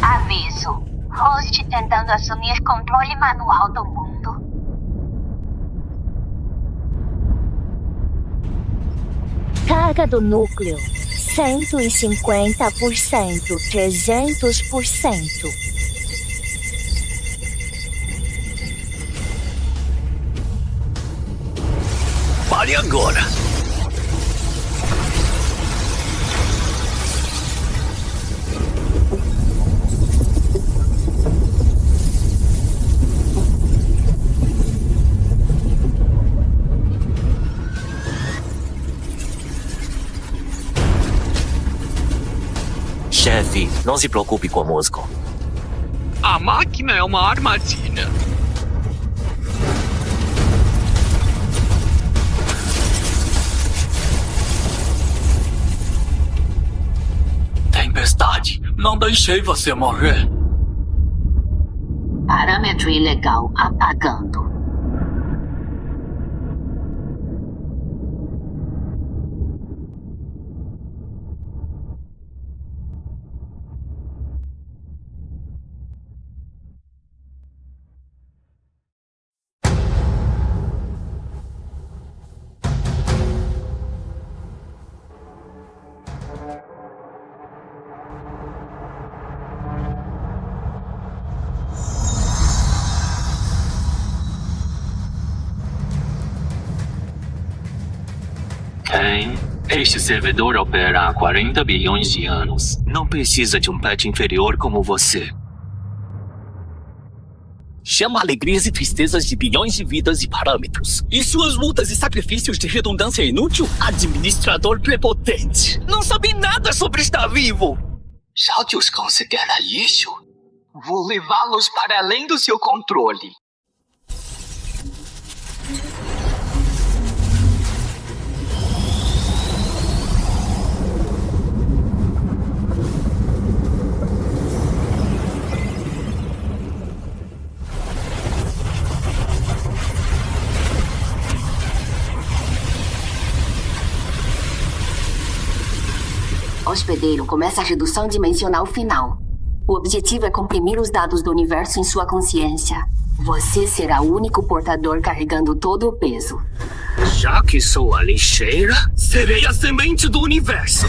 Aviso. Host tentando assumir controle manual do mundo. Carga do núcleo 150%, 300%. Pare agora. Chefe, não se preocupe conosco. A máquina é uma armadilha. Tempestade, não deixei você morrer. Parâmetro ilegal apagando. Este servidor opera há 40 bilhões de anos. Não precisa de um pet inferior como você. Chama alegrias e tristezas de bilhões de vidas e parâmetros. E suas lutas e sacrifícios de redundância inútil? Administrador prepotente. Não sabe nada sobre estar vivo. Já que os considera lixo, vou levá-los para além do seu controle. Hospedeiro, começa a redução dimensional final. O objetivo é comprimir os dados do universo em sua consciência. Você será o único portador carregando todo o peso. Já que sou a lixeira, serei a semente do universo.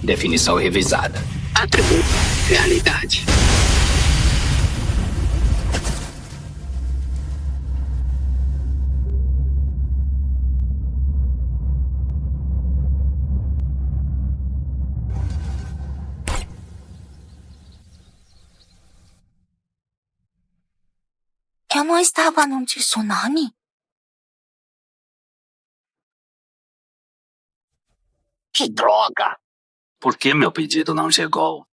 Definição revisada. Atributo. Realidade. Eu não estava num tsunami? Que droga! Por que meu pedido não chegou?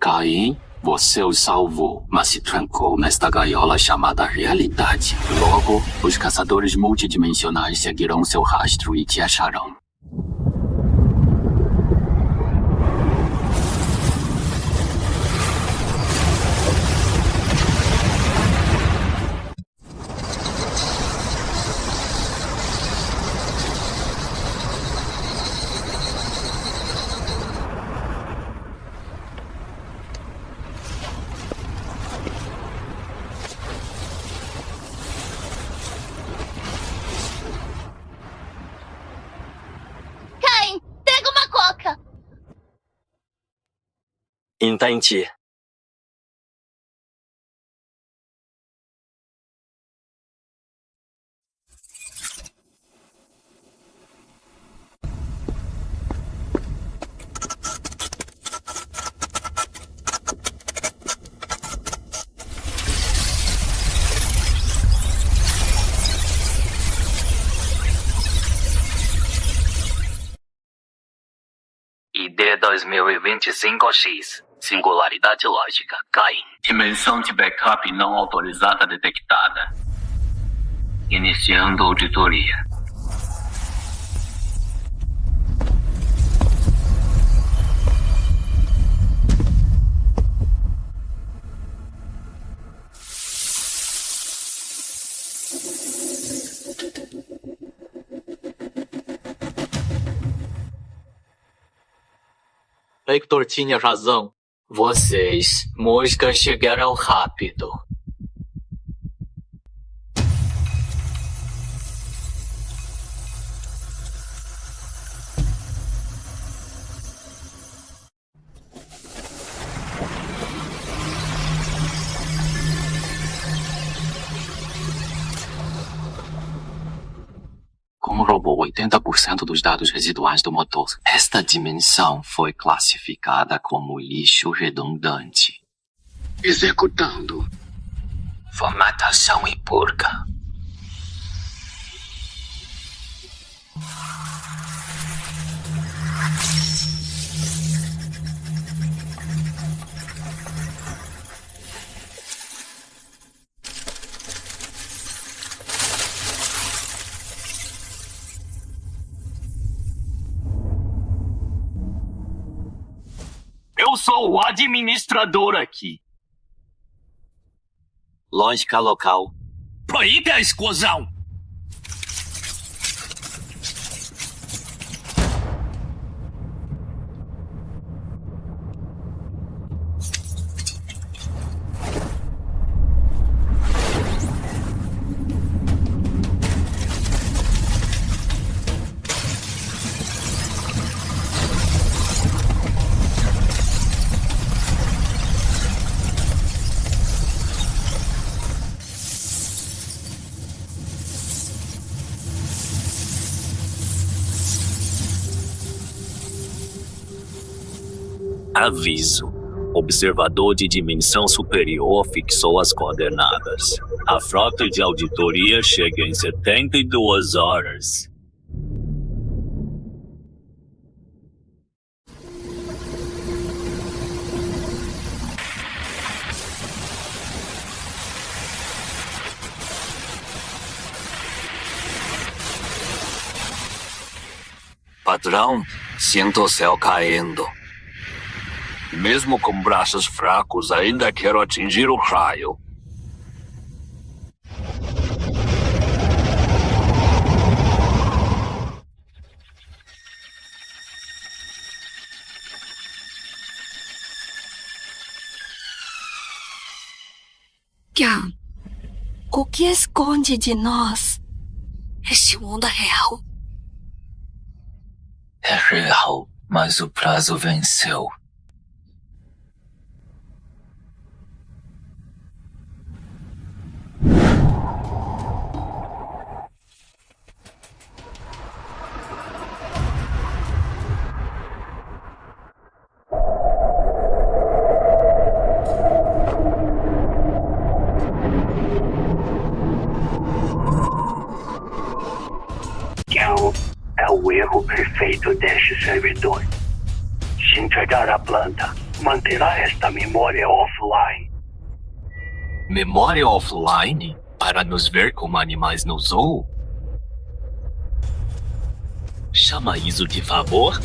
Caim, você os salvou, mas se trancou nesta gaiola chamada realidade. Logo, os caçadores multidimensionais seguirão seu rastro e te acharão. Entendi. ID 2025X. Singularidade lógica. Caim. Dimensão de backup não autorizada detectada. Iniciando auditoria. Hector tinha razão. Vocês, moscas, chegaram rápido. Como roubou 80% dos dados residuais do motor, esta dimensão foi classificada como lixo redundante. Executando. Formatação e purga. sou o administrador aqui. Lógica local. Proíbe a explosão! Aviso. Observador de dimensão superior fixou as coordenadas. A frota de auditoria chega em 72 horas. Patrão, sinto o céu caindo. Mesmo com braços fracos, ainda quero atingir o raio. Kian, o que esconde de nós este mundo real? É real, mas o prazo venceu. É o erro perfeito deste servidor. Se entregar a planta, manterá esta memória offline. Memória offline? Para nos ver como animais no zoo? Chama isso de favor?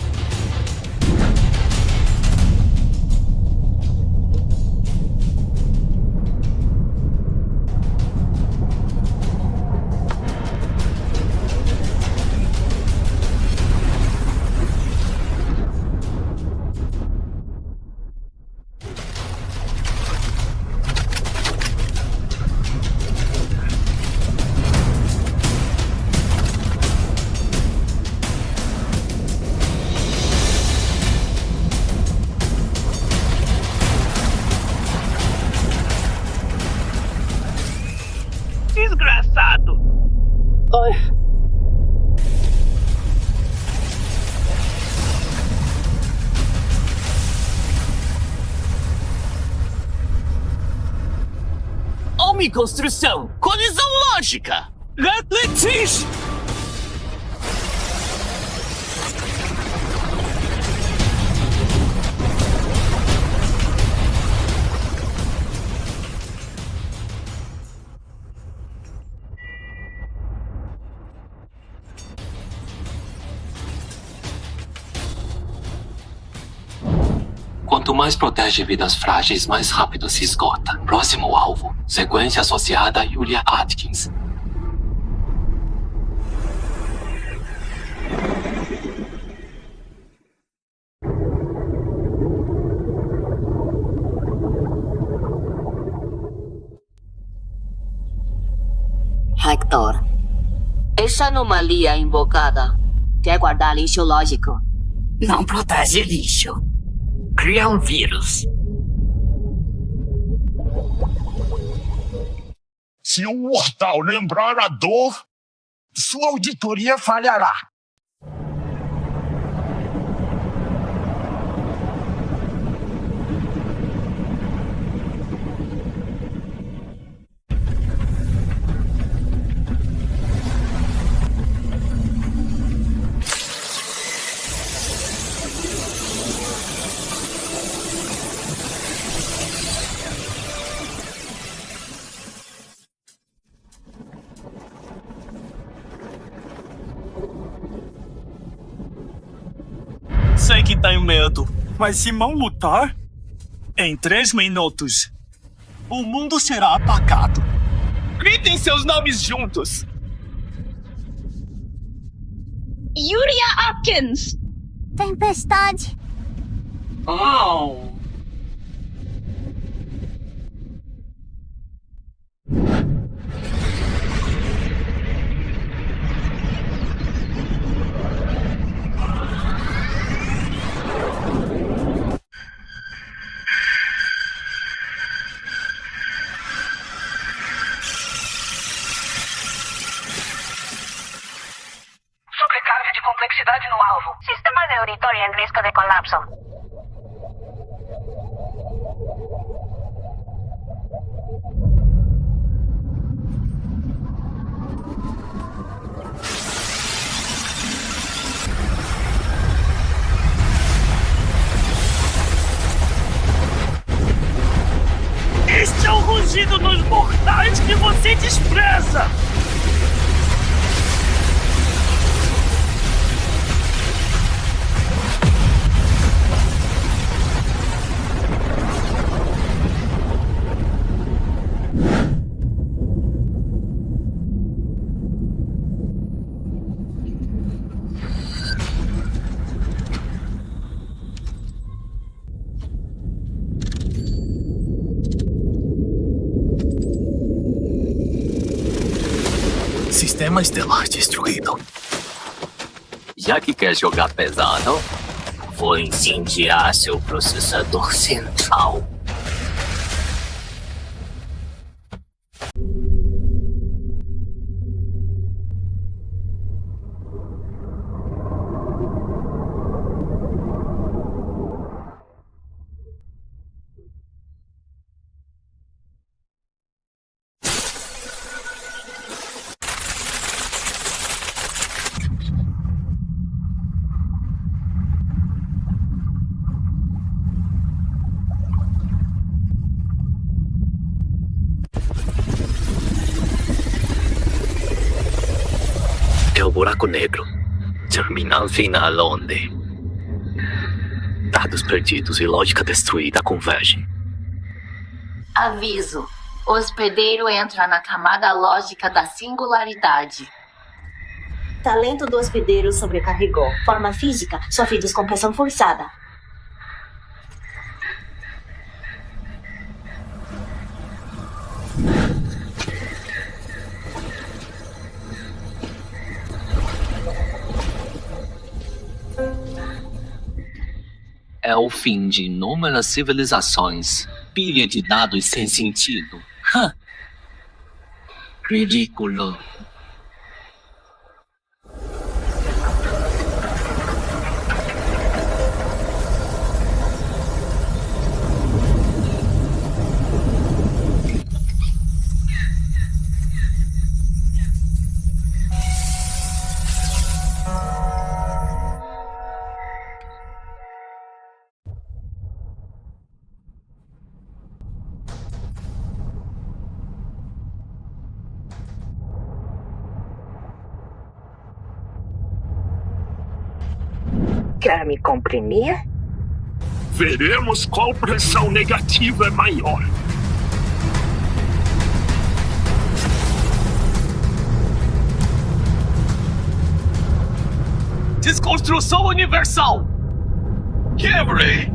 Desgraçado! Ai. Homem construção! Colisão lógica! Refletir! Quanto mais protege vidas frágeis, mais rápido se esgota. Próximo alvo. Sequência associada a Julia Atkins. Hector, essa anomalia invocada quer guardar lixo lógico. Não protege lixo. Cria um vírus. Se o mortal lembrar a dor, sua auditoria falhará. Sei que tenho medo, mas se não lutar, Em 3 minutos, o mundo será apagado. Gritem seus nomes juntos. Yuria Atkins! Tempestade. Oh. Sobrecarga de complexidade no alvo. Sistema de auditoria em risco de colapso. Este é o rugido dos mortais que você despreza! Sistema estelar destruído. Já que quer jogar pesado, vou incendiar seu processador central. É o buraco negro. Terminal final onde dados perdidos e lógica destruída convergem. Aviso. O hospedeiro entra na camada lógica da singularidade. Talento do hospedeiro sobrecarregou. Forma física, sofre descompressão forçada. É o fim de inúmeras civilizações. Pilha de dados sem sentido. Ridículo. Quer me comprimir? Veremos qual pressão negativa é maior. Desconstrução universal! Quebre!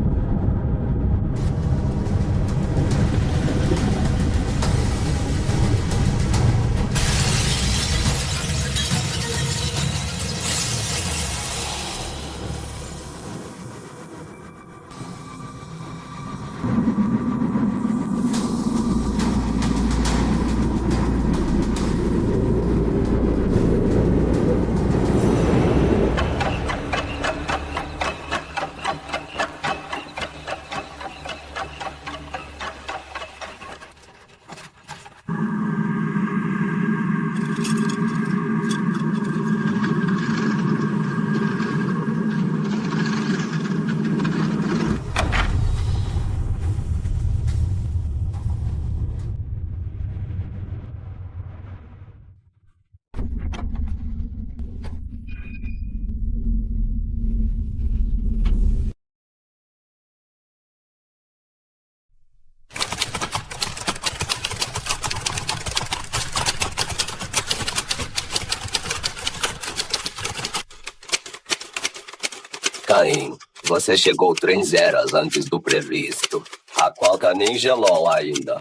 Caim, você chegou 3 eras antes do previsto. A Qualca nem gelou ainda.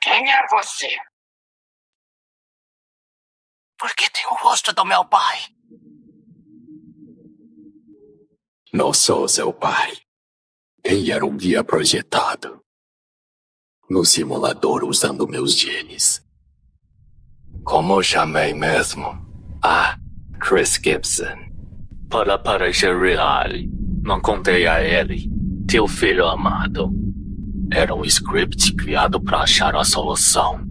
Quem é você? Por que tem o rosto do meu pai? Não sou seu pai. Quem era um guia projetado no simulador usando meus genes. Como eu chamei mesmo? Chris Gibson. Para parecer real, não contei a ele, teu filho amado. Era um script criado para achar a solução.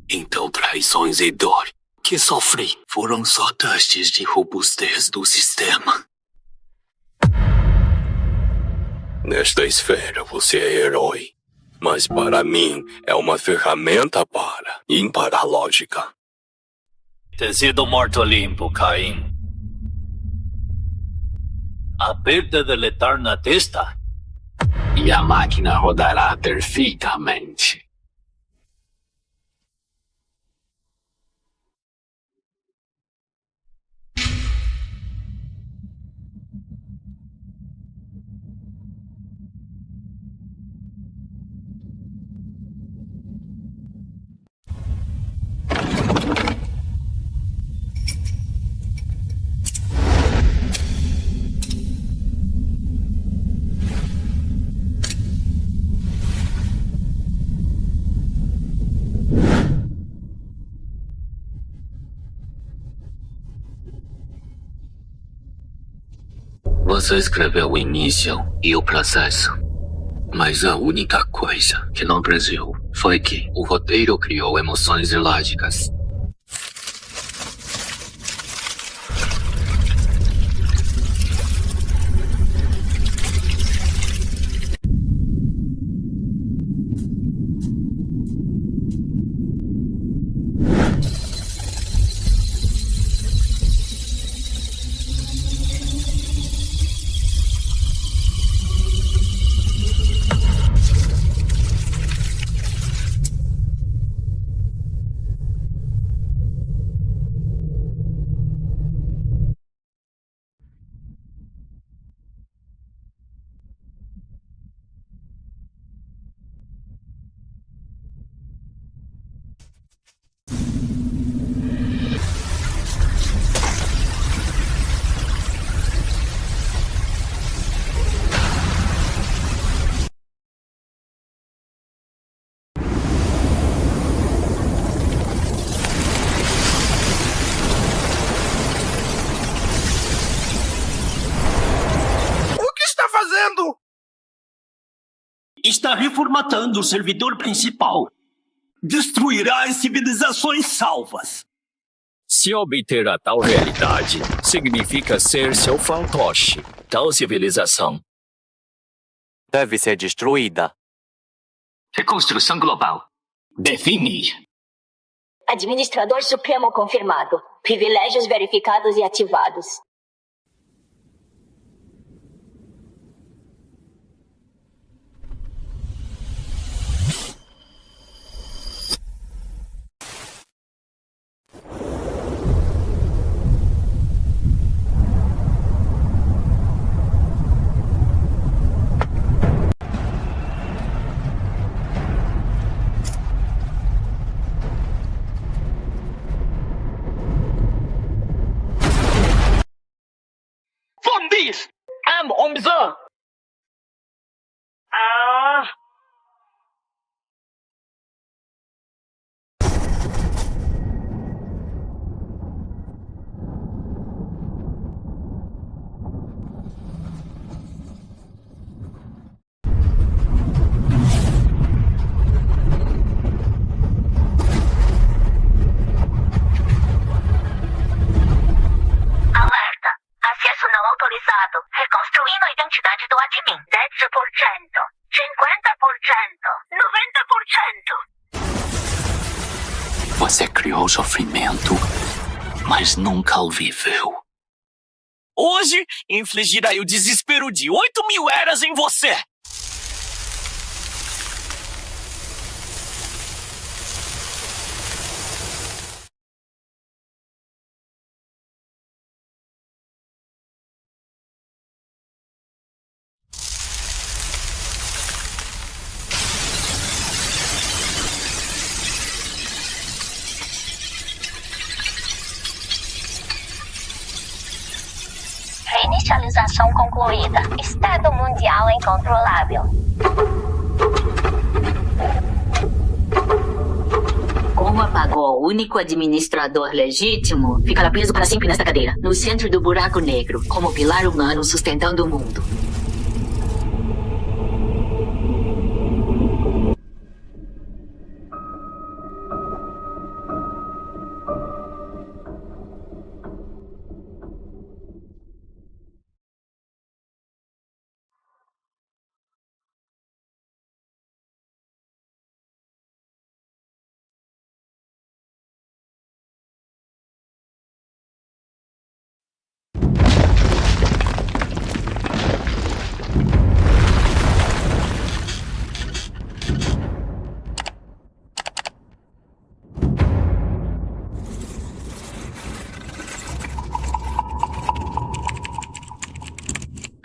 Então traições e dor que sofri foram só testes de robustez do sistema. Nesta esfera você é herói, mas para mim é uma ferramenta para ímpar a lógica. Ter sido morto limpo, Caim. Aperta deletar na testa e a máquina rodará perfeitamente. Você escreveu o início e o processo. Mas a única coisa que não previu foi que o roteiro criou emoções ilógicas. Está reformatando o servidor principal. Destruirá as civilizações salvas. Se obter a tal realidade, significa ser seu fantoche. Tal civilização deve ser destruída. Reconstrução global. Definir. Administrador Supremo confirmado. Privilégios verificados e ativados. Fondis! Am omză! Acesso não autorizado. Reconstruindo a identidade do admin. 10%, 50%, 90%. Você criou sofrimento, mas nunca o viveu. Hoje, infligirei o desespero de 8.000 eras em você. Inicialização concluída. Estado mundial incontrolável. Como apagou o único administrador legítimo, ficará preso para sempre nesta cadeira, no centro do buraco negro, como pilar humano sustentando o mundo.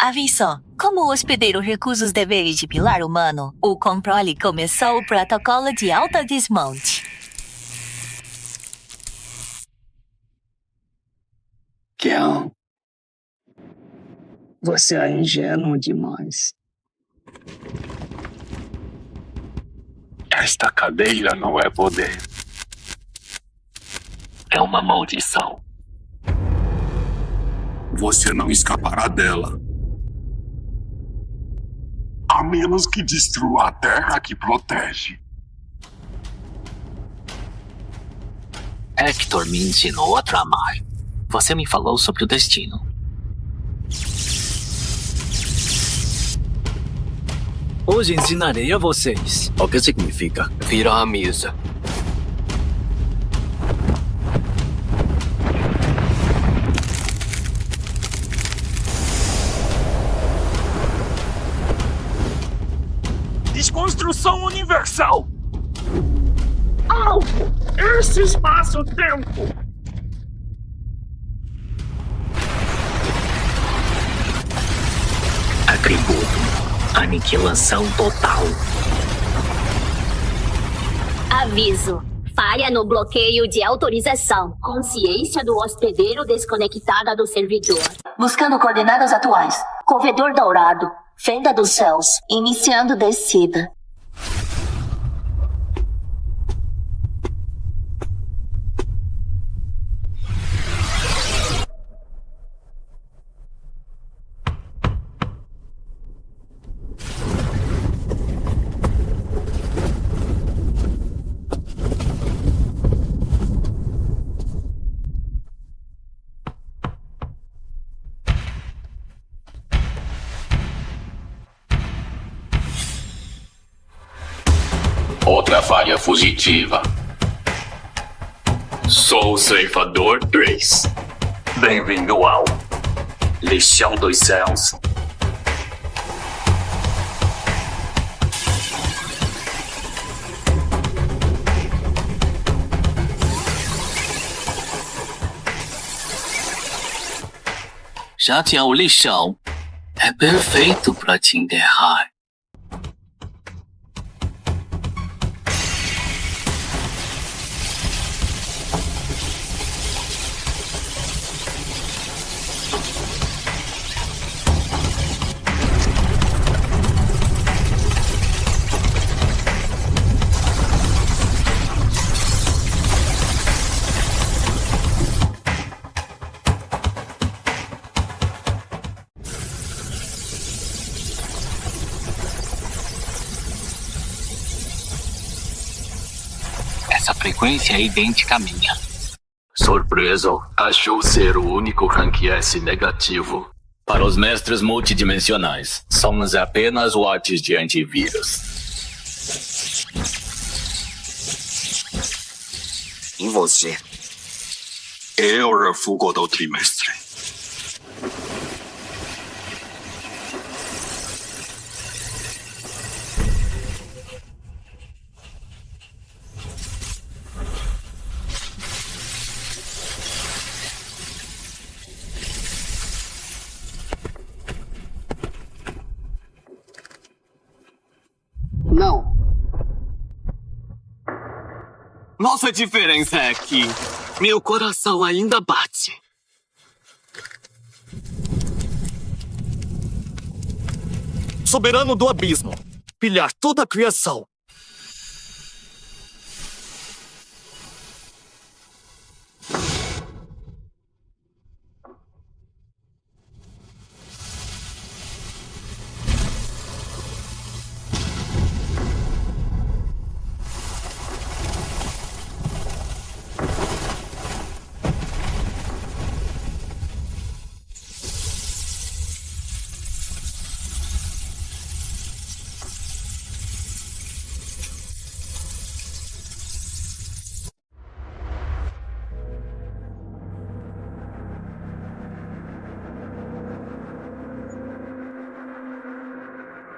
Aviso. Como o hospedeiro recusa os deveres de pilar humano, o controle começou o protocolo de autodesmonte. Kel, você é ingênuo demais. Esta cadeira não é poder. É uma maldição. Você não escapará dela. A menos que destrua a terra que protege. Hector me ensinou a tramar. Você me falou sobre o destino. Hoje ensinarei a vocês. O que significa? Virar a mesa. Desconstrução universal! Alvo! Esse espaço-tempo! Atributo. Aniquilação total. Aviso. Falha no bloqueio de autorização. Consciência do hospedeiro desconectada do servidor. Buscando coordenadas atuais. Corredor dourado. Fenda dos céus. Iniciando descida. Outra falha fugitiva. Sou o Ceifador 3. Bem-vindo ao Lixão dos Céus. Já tinha o lixão. É perfeito para te enterrar. Essa frequência é idêntica à minha. Surpreso, achou ser o único rank S negativo. Para os mestres multidimensionais, somos apenas watts de antivírus. E você? Eu refugo do trimestre. Não. Nossa diferença é que meu coração ainda bate. soberano do abismo, pilhar toda a criação.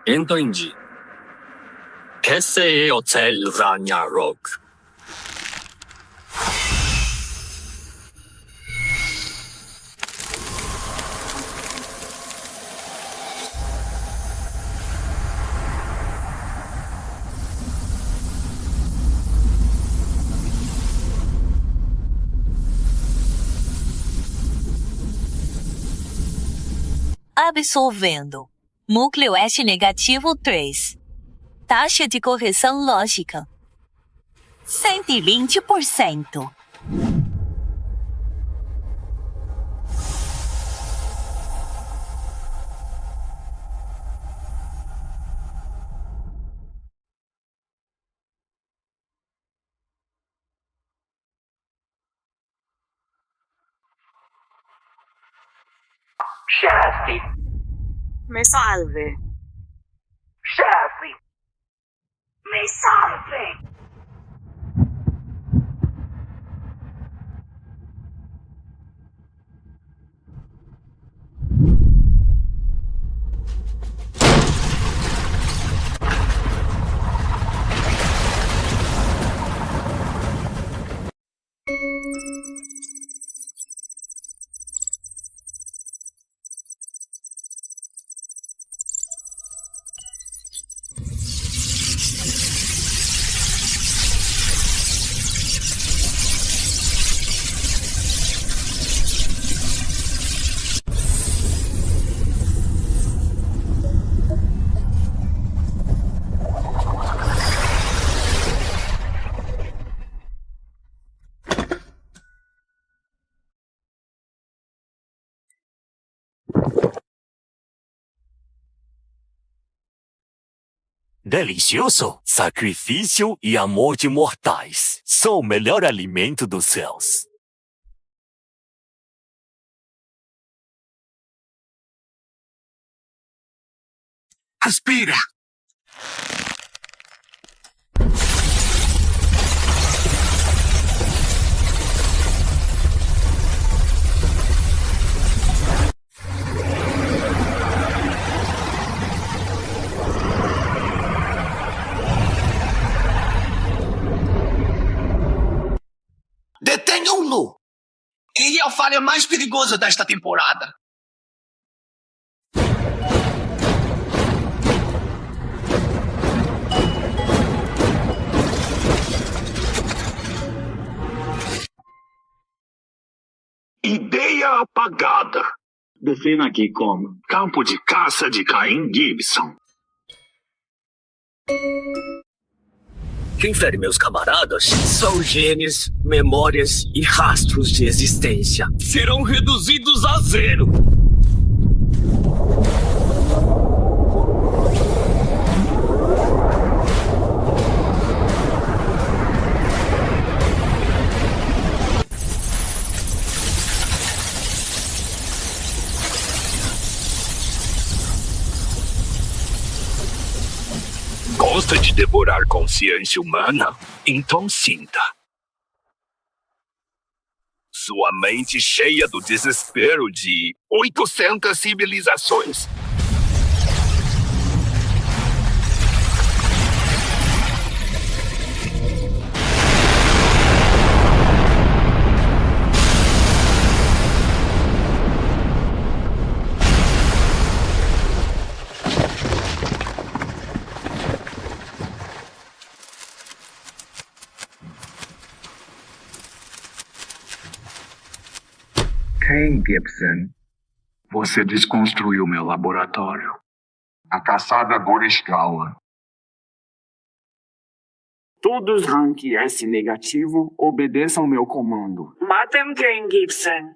Entendi. Esse é o Hotel Ragnarok. Absolvendo. Núcleo S negativo 3. Taxa de correção lógica 120%. Chefe! Me salve. Chefe! Me salve! Delicioso! Sacrifício e amor de mortais são o melhor alimento dos céus. Aspira! Detenham-no! Ele é o falha mais perigoso desta temporada. Ideia apagada. Defina aqui como Campo de caça de Caim Gibson. Quem fere meus camaradas são genes, memórias e rastros de existência. Serão reduzidos a zero. Gosta de devorar consciência humana? Então sinta. Sua mente cheia do desespero de 800 civilizações. Caim Gibson, você desconstruiu meu laboratório. A caçada Borisgawa. Todos rank S negativo obedeçam meu comando. Matem quem, Gibson?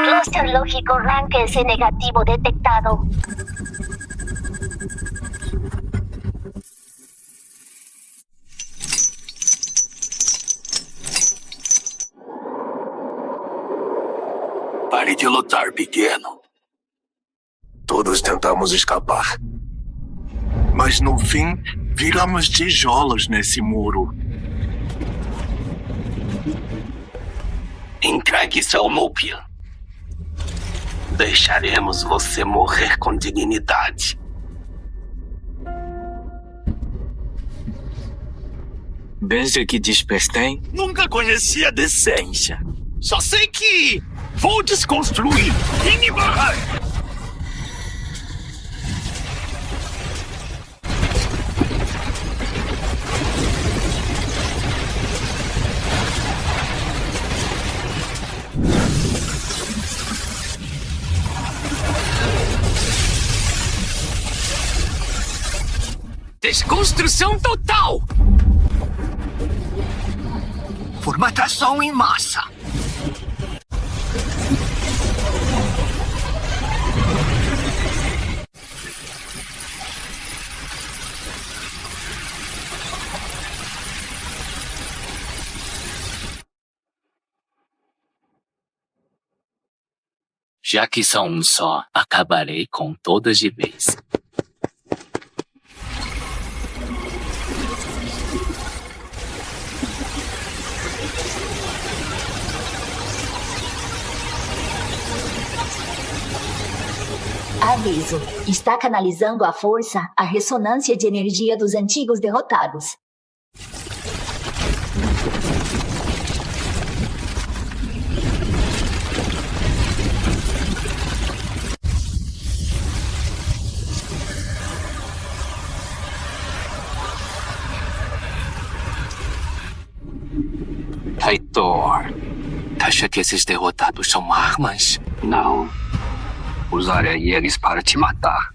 Cluster lógico rank S negativo detectado. Pare de lutar, pequeno. Todos tentamos escapar. Mas no fim, viramos tijolos nesse muro. Entregue seu núcleo. Deixaremos você morrer com dignidade. Desde que despertei, nunca conheci a decência. Só sei que vou desconstruir Inibahai. Desconstrução total! Formatação em massa. Já que são um só, acabarei com todas de vez. Aviso. Está canalizando à força a ressonância de energia dos antigos derrotados. Heitor, acha que esses derrotados são armas? Não. Usarei eles para te matar.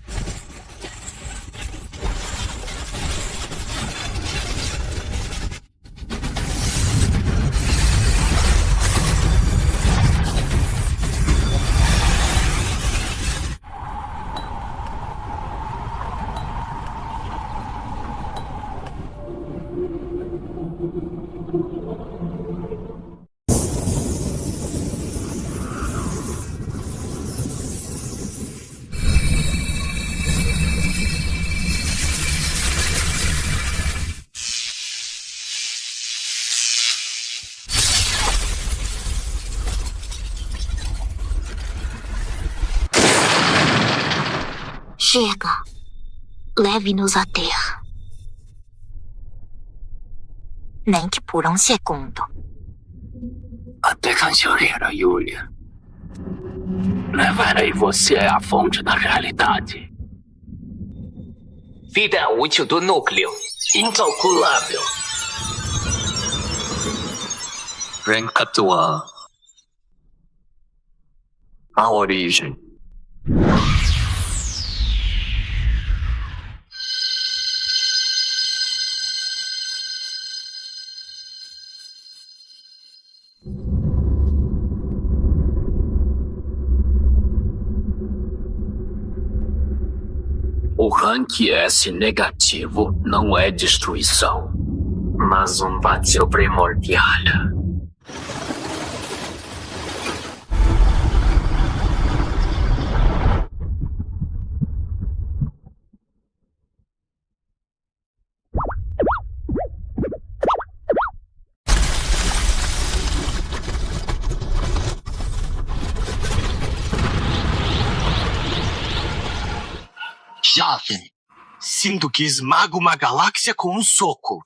Chega. Leve-nos à Terra. Nem que por um segundo. Até cancereira, Yulia. Levarei você à fonte da realidade. Vida útil do núcleo. Incalculável. Rencatuan. A origem. O rank S negativo não é destruição, mas um vazio primordial. jovem. Sinto que esmago uma galáxia com um soco.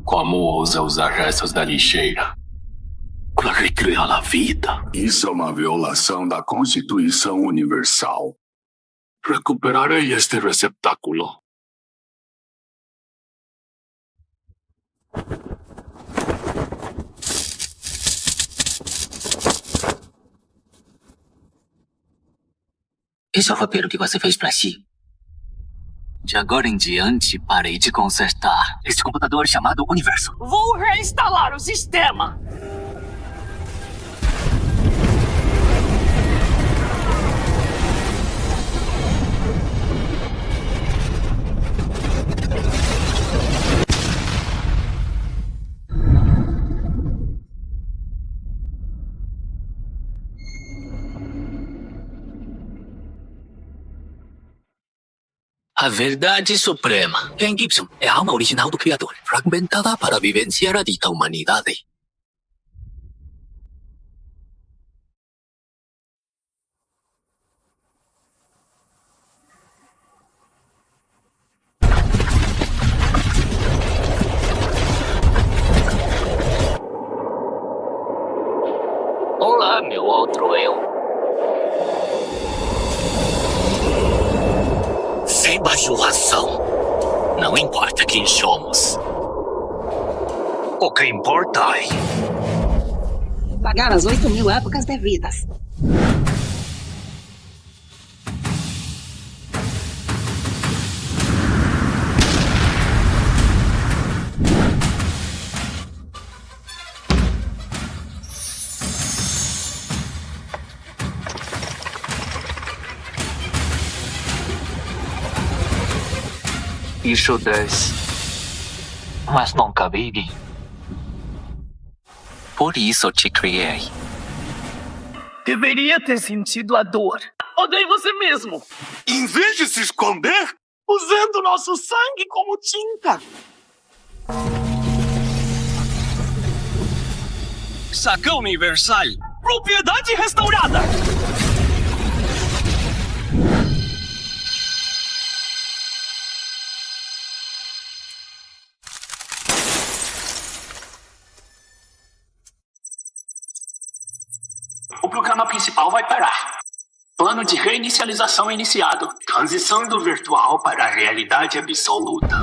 Como ousa usar restos da lixeira? Para recriar a vida. Isso é uma violação da Constituição Universal. Recuperarei este receptáculo. Eu só vou ver o que você fez pra si. De agora em diante, parei de consertar este computador chamado Universo. Vou reinstalar o sistema. A verdade suprema. Ken Gibson é a alma original do Criador, fragmentada para vivenciar a dita humanidade. Olá, meu outro eu. Sem bajulação. Não importa quem somos. O que importa é pagar as 8.000 épocas devidas. Isso 10. Mas nunca vive. Por isso te criei. Deveria ter sentido a dor. Odeie você mesmo. Em vez de se esconder, usando nosso sangue como tinta. Sacão universal. Propriedade restaurada. O programa principal vai parar. Plano de reinicialização iniciado. Transição do virtual para a realidade absoluta.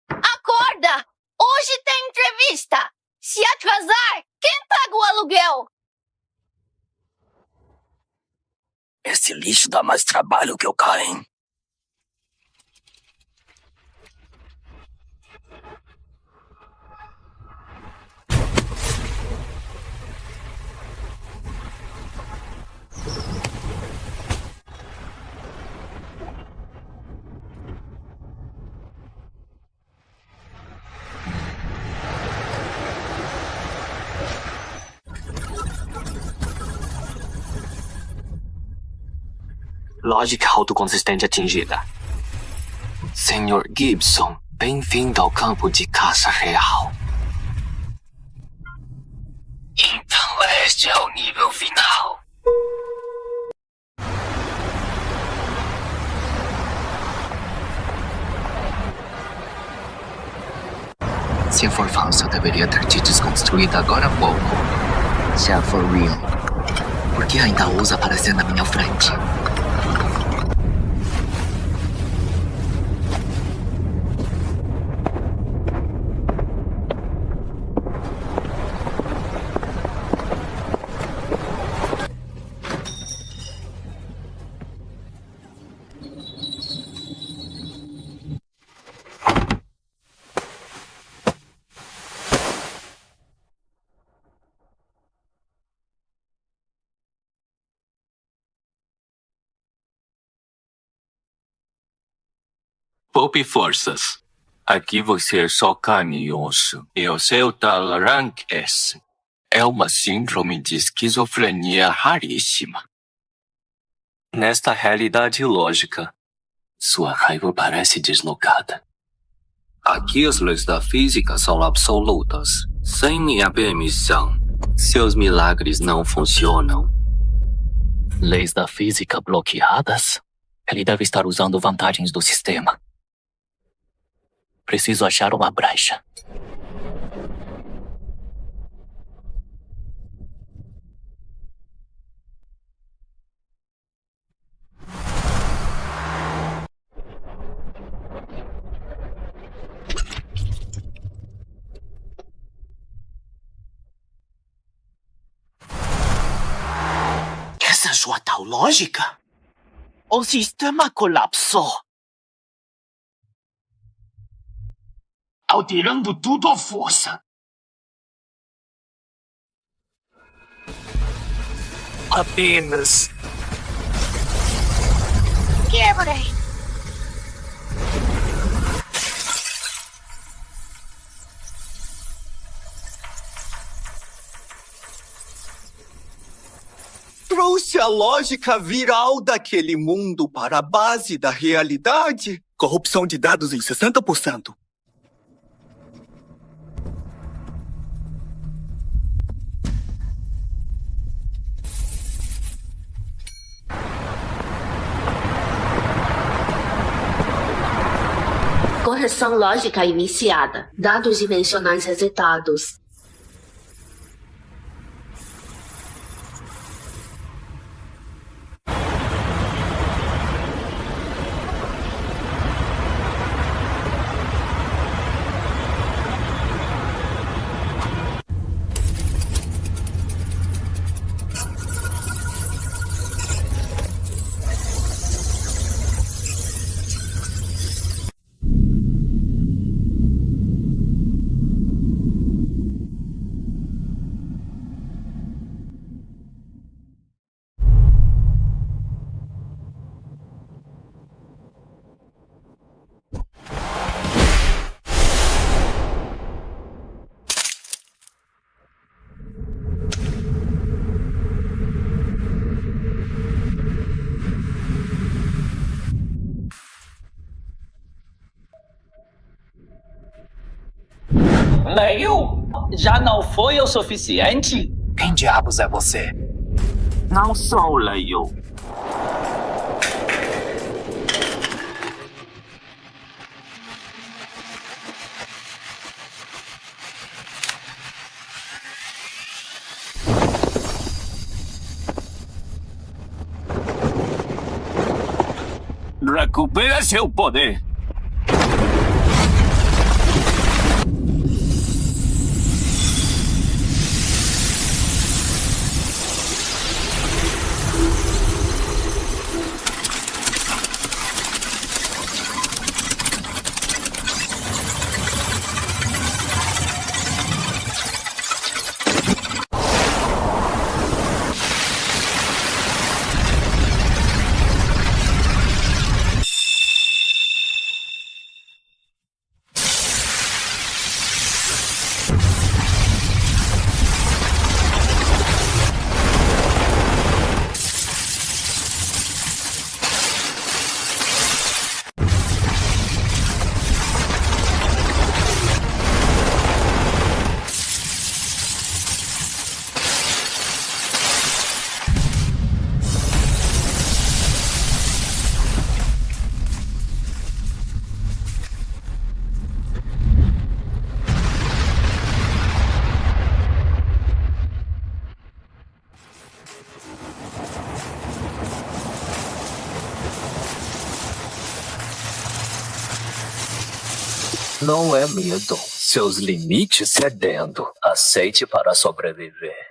Acorda! Hoje tem entrevista! Se atrasar, quem paga o aluguel? Esse lixo dá mais trabalho que o Caim. Lógica autoconsistente atingida. Senhor Gibson, bem-vindo ao campo de caça real. Então este é o nível final. Se for falso, eu deveria ter te desconstruído agora há pouco. Se for real, por que ainda ousa aparecer na minha frente? Poupe forças. Aqui você é só carne e osso. E o seu tal Rank S é uma síndrome de esquizofrenia raríssima. Nesta realidade lógica, sua raiva parece deslocada. Aqui as leis da física são absolutas. Sem minha permissão, seus milagres não funcionam. Leis da física bloqueadas? Ele deve estar usando vantagens do sistema. Preciso achar uma brecha. Essa é sua tal lógica? O sistema colapsou. Alterando tudo à força. Apenas. Quebrei. Trouxe a lógica viral daquele mundo para a base da realidade. Corrupção de dados em 60%. Correção lógica iniciada. Dados dimensionais resetados. Leio? Já não foi o suficiente? Quem diabos é você? Não sou Leio. Recupera seu poder. Não é medo. Seus limites cedendo. Aceite para sobreviver.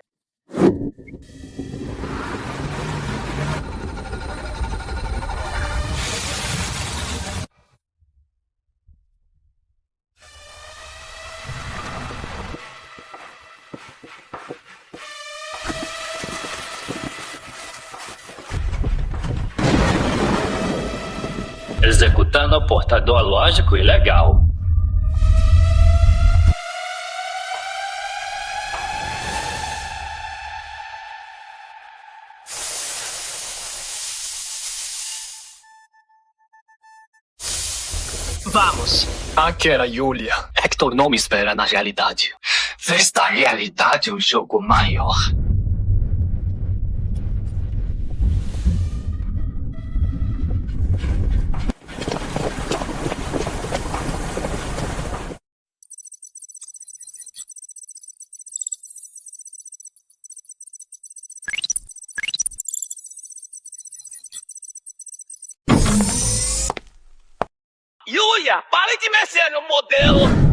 Executando o portador lógico ilegal. Vamos. Aqui era Yulia. Hector não me espera na realidade. Fez da realidade um jogo maior. Yulia, pare de mexer no modelo!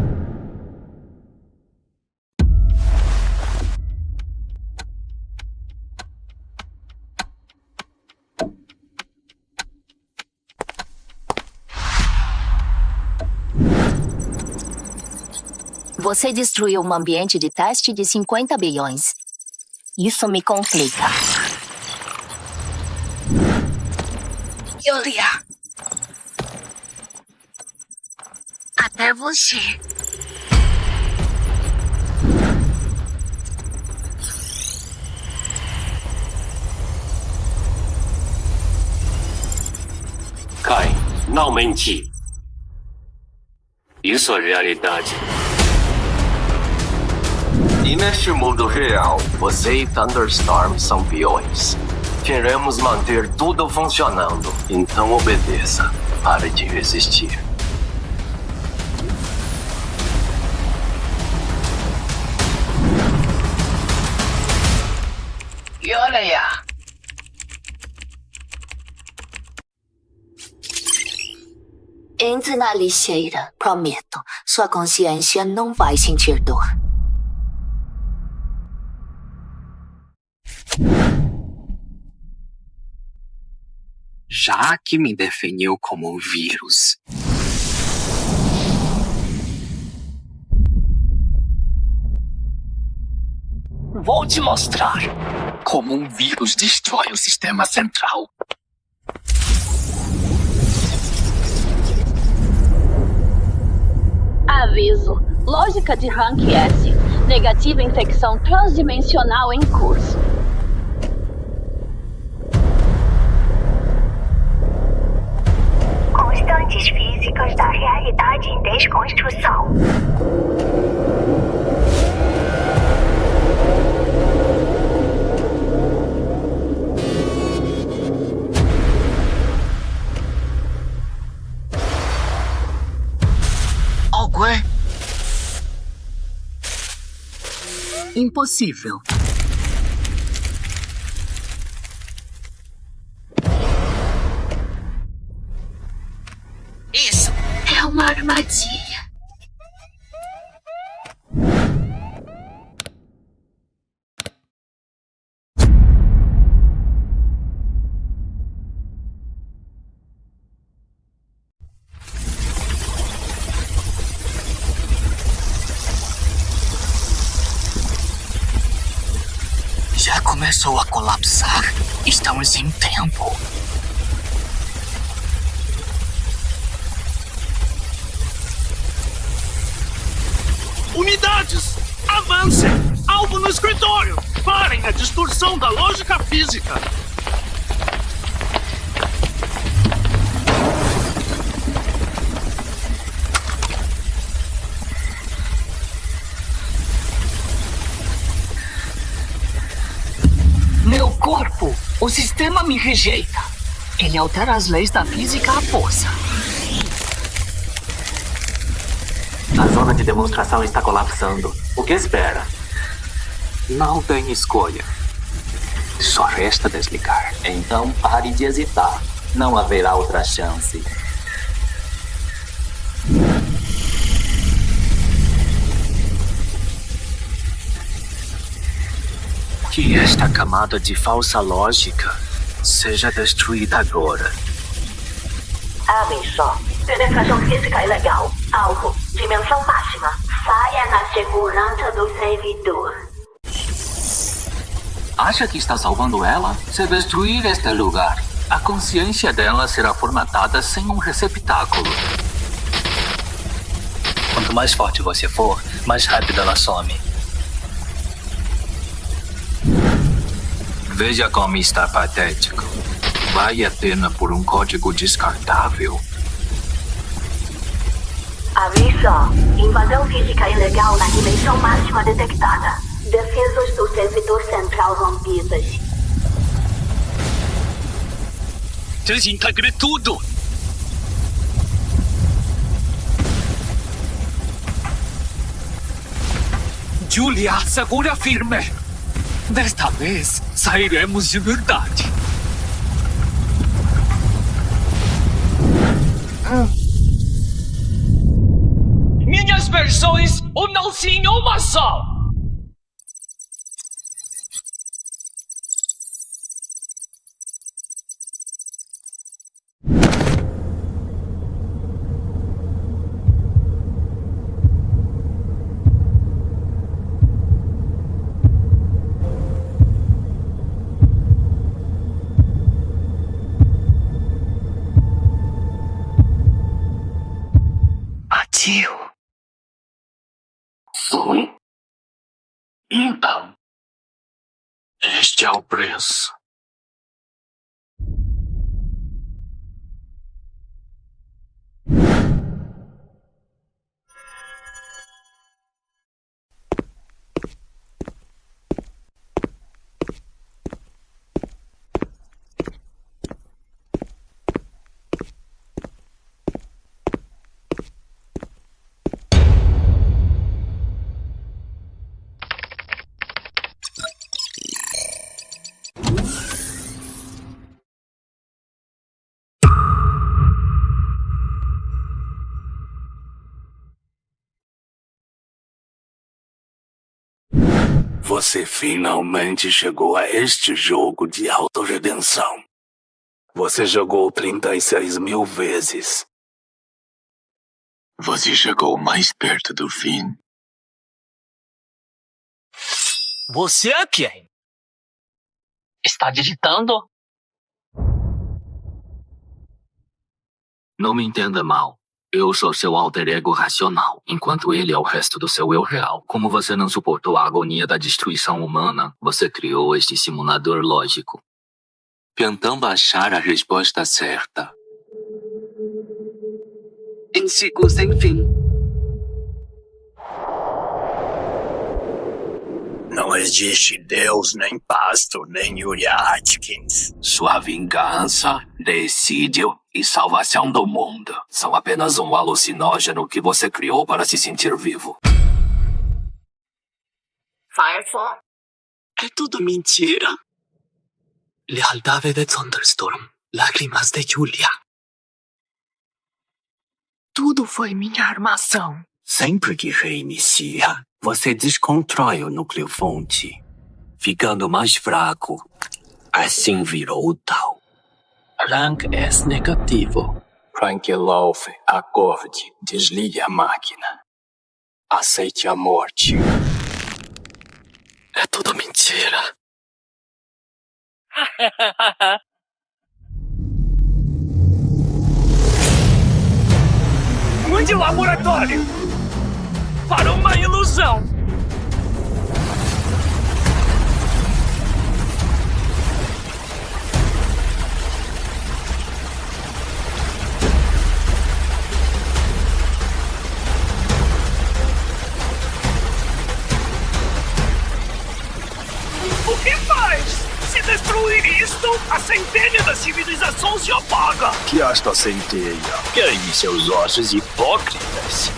Você destruiu um ambiente de teste de 50 bilhões. Isso me complica. Yulia. Até você. Kai, não mente. Isso é realidade. E neste mundo real, você e Thunderstorm são peões. Queremos manter tudo funcionando, então obedeça. Pare de resistir. Yulia. Entre na lixeira, prometo. Sua consciência não vai sentir dor. Já que me definiu como um vírus, vou te mostrar como um vírus destrói o sistema central. Aviso. Lógica de rank S. Negativa infecção transdimensional em curso. Constantes físicas da realidade em desconstrução. Algo é impossível. Isso é uma armadilha. Já começou a colapsar. Estamos sem tempo. Unidades! Avancem! Alvo no escritório! Parem a distorção da lógica física! Meu corpo, o sistema me rejeita. Ele altera as leis da física à força. A zona de demonstração está colapsando. O que espera? Não tem escolha. Só resta desligar. Então pare de hesitar. Não haverá outra chance. Que esta camada de falsa lógica seja destruída agora. Abrem só. Penetração física ilegal. Alvo. Dimensão máxima. Saia na segurança do servidor. Acha que está salvando ela? Se destruir este lugar, A consciência dela será formatada sem um receptáculo. Quanto mais forte você for, mais rápido ela some. Veja como está patético. Vale a pena por um código descartável? Aviso. Invasão física ilegal na dimensão máxima detectada. Defesas do servidor central rompidas. Desintegre tudo! Julia, segura firme! Desta vez, sairemos de verdade. Minhas versões, ou não sim, uma só! Tio. Sim? Então, este é o preço. Você finalmente chegou a este jogo de autorredenção. Você jogou 36 mil vezes. Você chegou mais perto do fim. Você é quem? Está digitando? Não me entenda mal. Eu sou seu alter ego racional, enquanto ele é o resto do seu eu real. Como você não suportou a agonia da destruição humana, você criou este simulador lógico, tentando achar a resposta certa. Em ciclos sem fim. Não existe Deus, nem pasto, nem Julia Atkins. Sua vingança, decídio e salvação do mundo são apenas um alucinógeno que você criou para se sentir vivo. Firefall? É tudo mentira. Lealdade de Thunderstorm. Lágrimas de Julia. Tudo foi minha armação. Sempre que reinicia, você desconstrói o núcleo-fonte, ficando mais fraco. Assim virou tal. Rank S negativo. Rank-Love, acorde, desligue a máquina. Aceite a morte. É tudo mentira. Mande o laboratório para uma ilusão. O que faz? Se destruir isto, a centelha da civilização se apaga. Que esta centelha? Queime seus ossos hipócritas.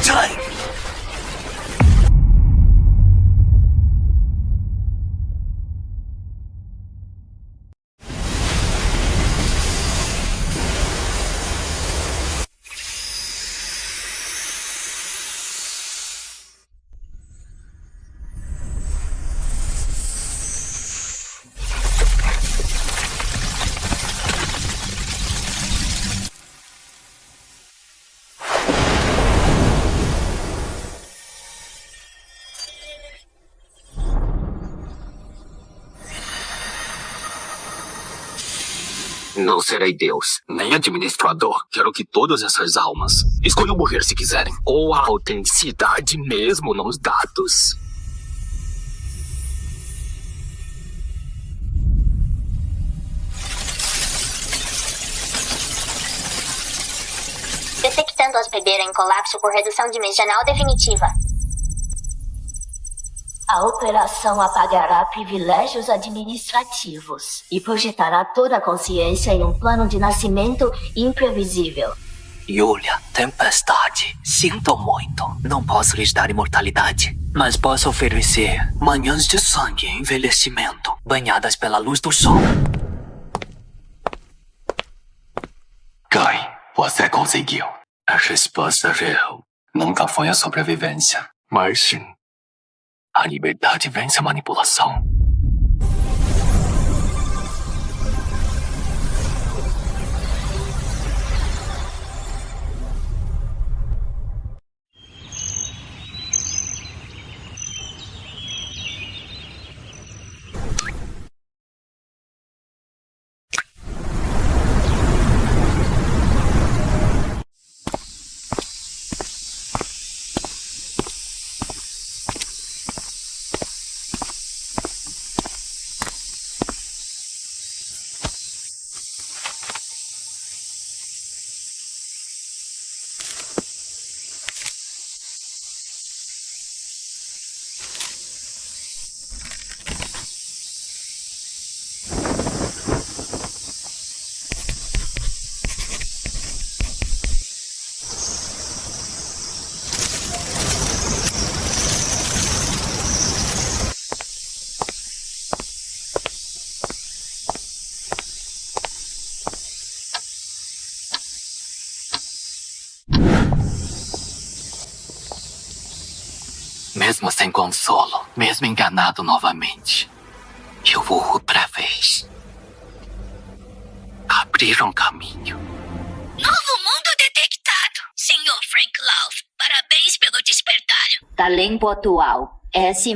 Time! Não serei Deus, nem administrador. Quero que todas essas almas escolham morrer se quiserem. Ou a autenticidade mesmo nos dados. Detectando hospedeiro em colapso por redução dimensional definitiva. A operação apagará privilégios administrativos e projetará toda a consciência em um plano de nascimento imprevisível. Yulia, tempestade. Sinto muito. Não posso lhes dar imortalidade, mas posso oferecer manhãs de sangue e envelhecimento, banhadas pela luz do sol. Guy, você conseguiu. A resposta real nunca foi a sobrevivência, mas sim a liberdade vence a manipulação. Mesmo sem consolo, mesmo enganado novamente, eu vou outra vez. Abrir um caminho. Novo mundo detectado. Senhor Frank Love, parabéns pelo despertar. Talento atual, S+.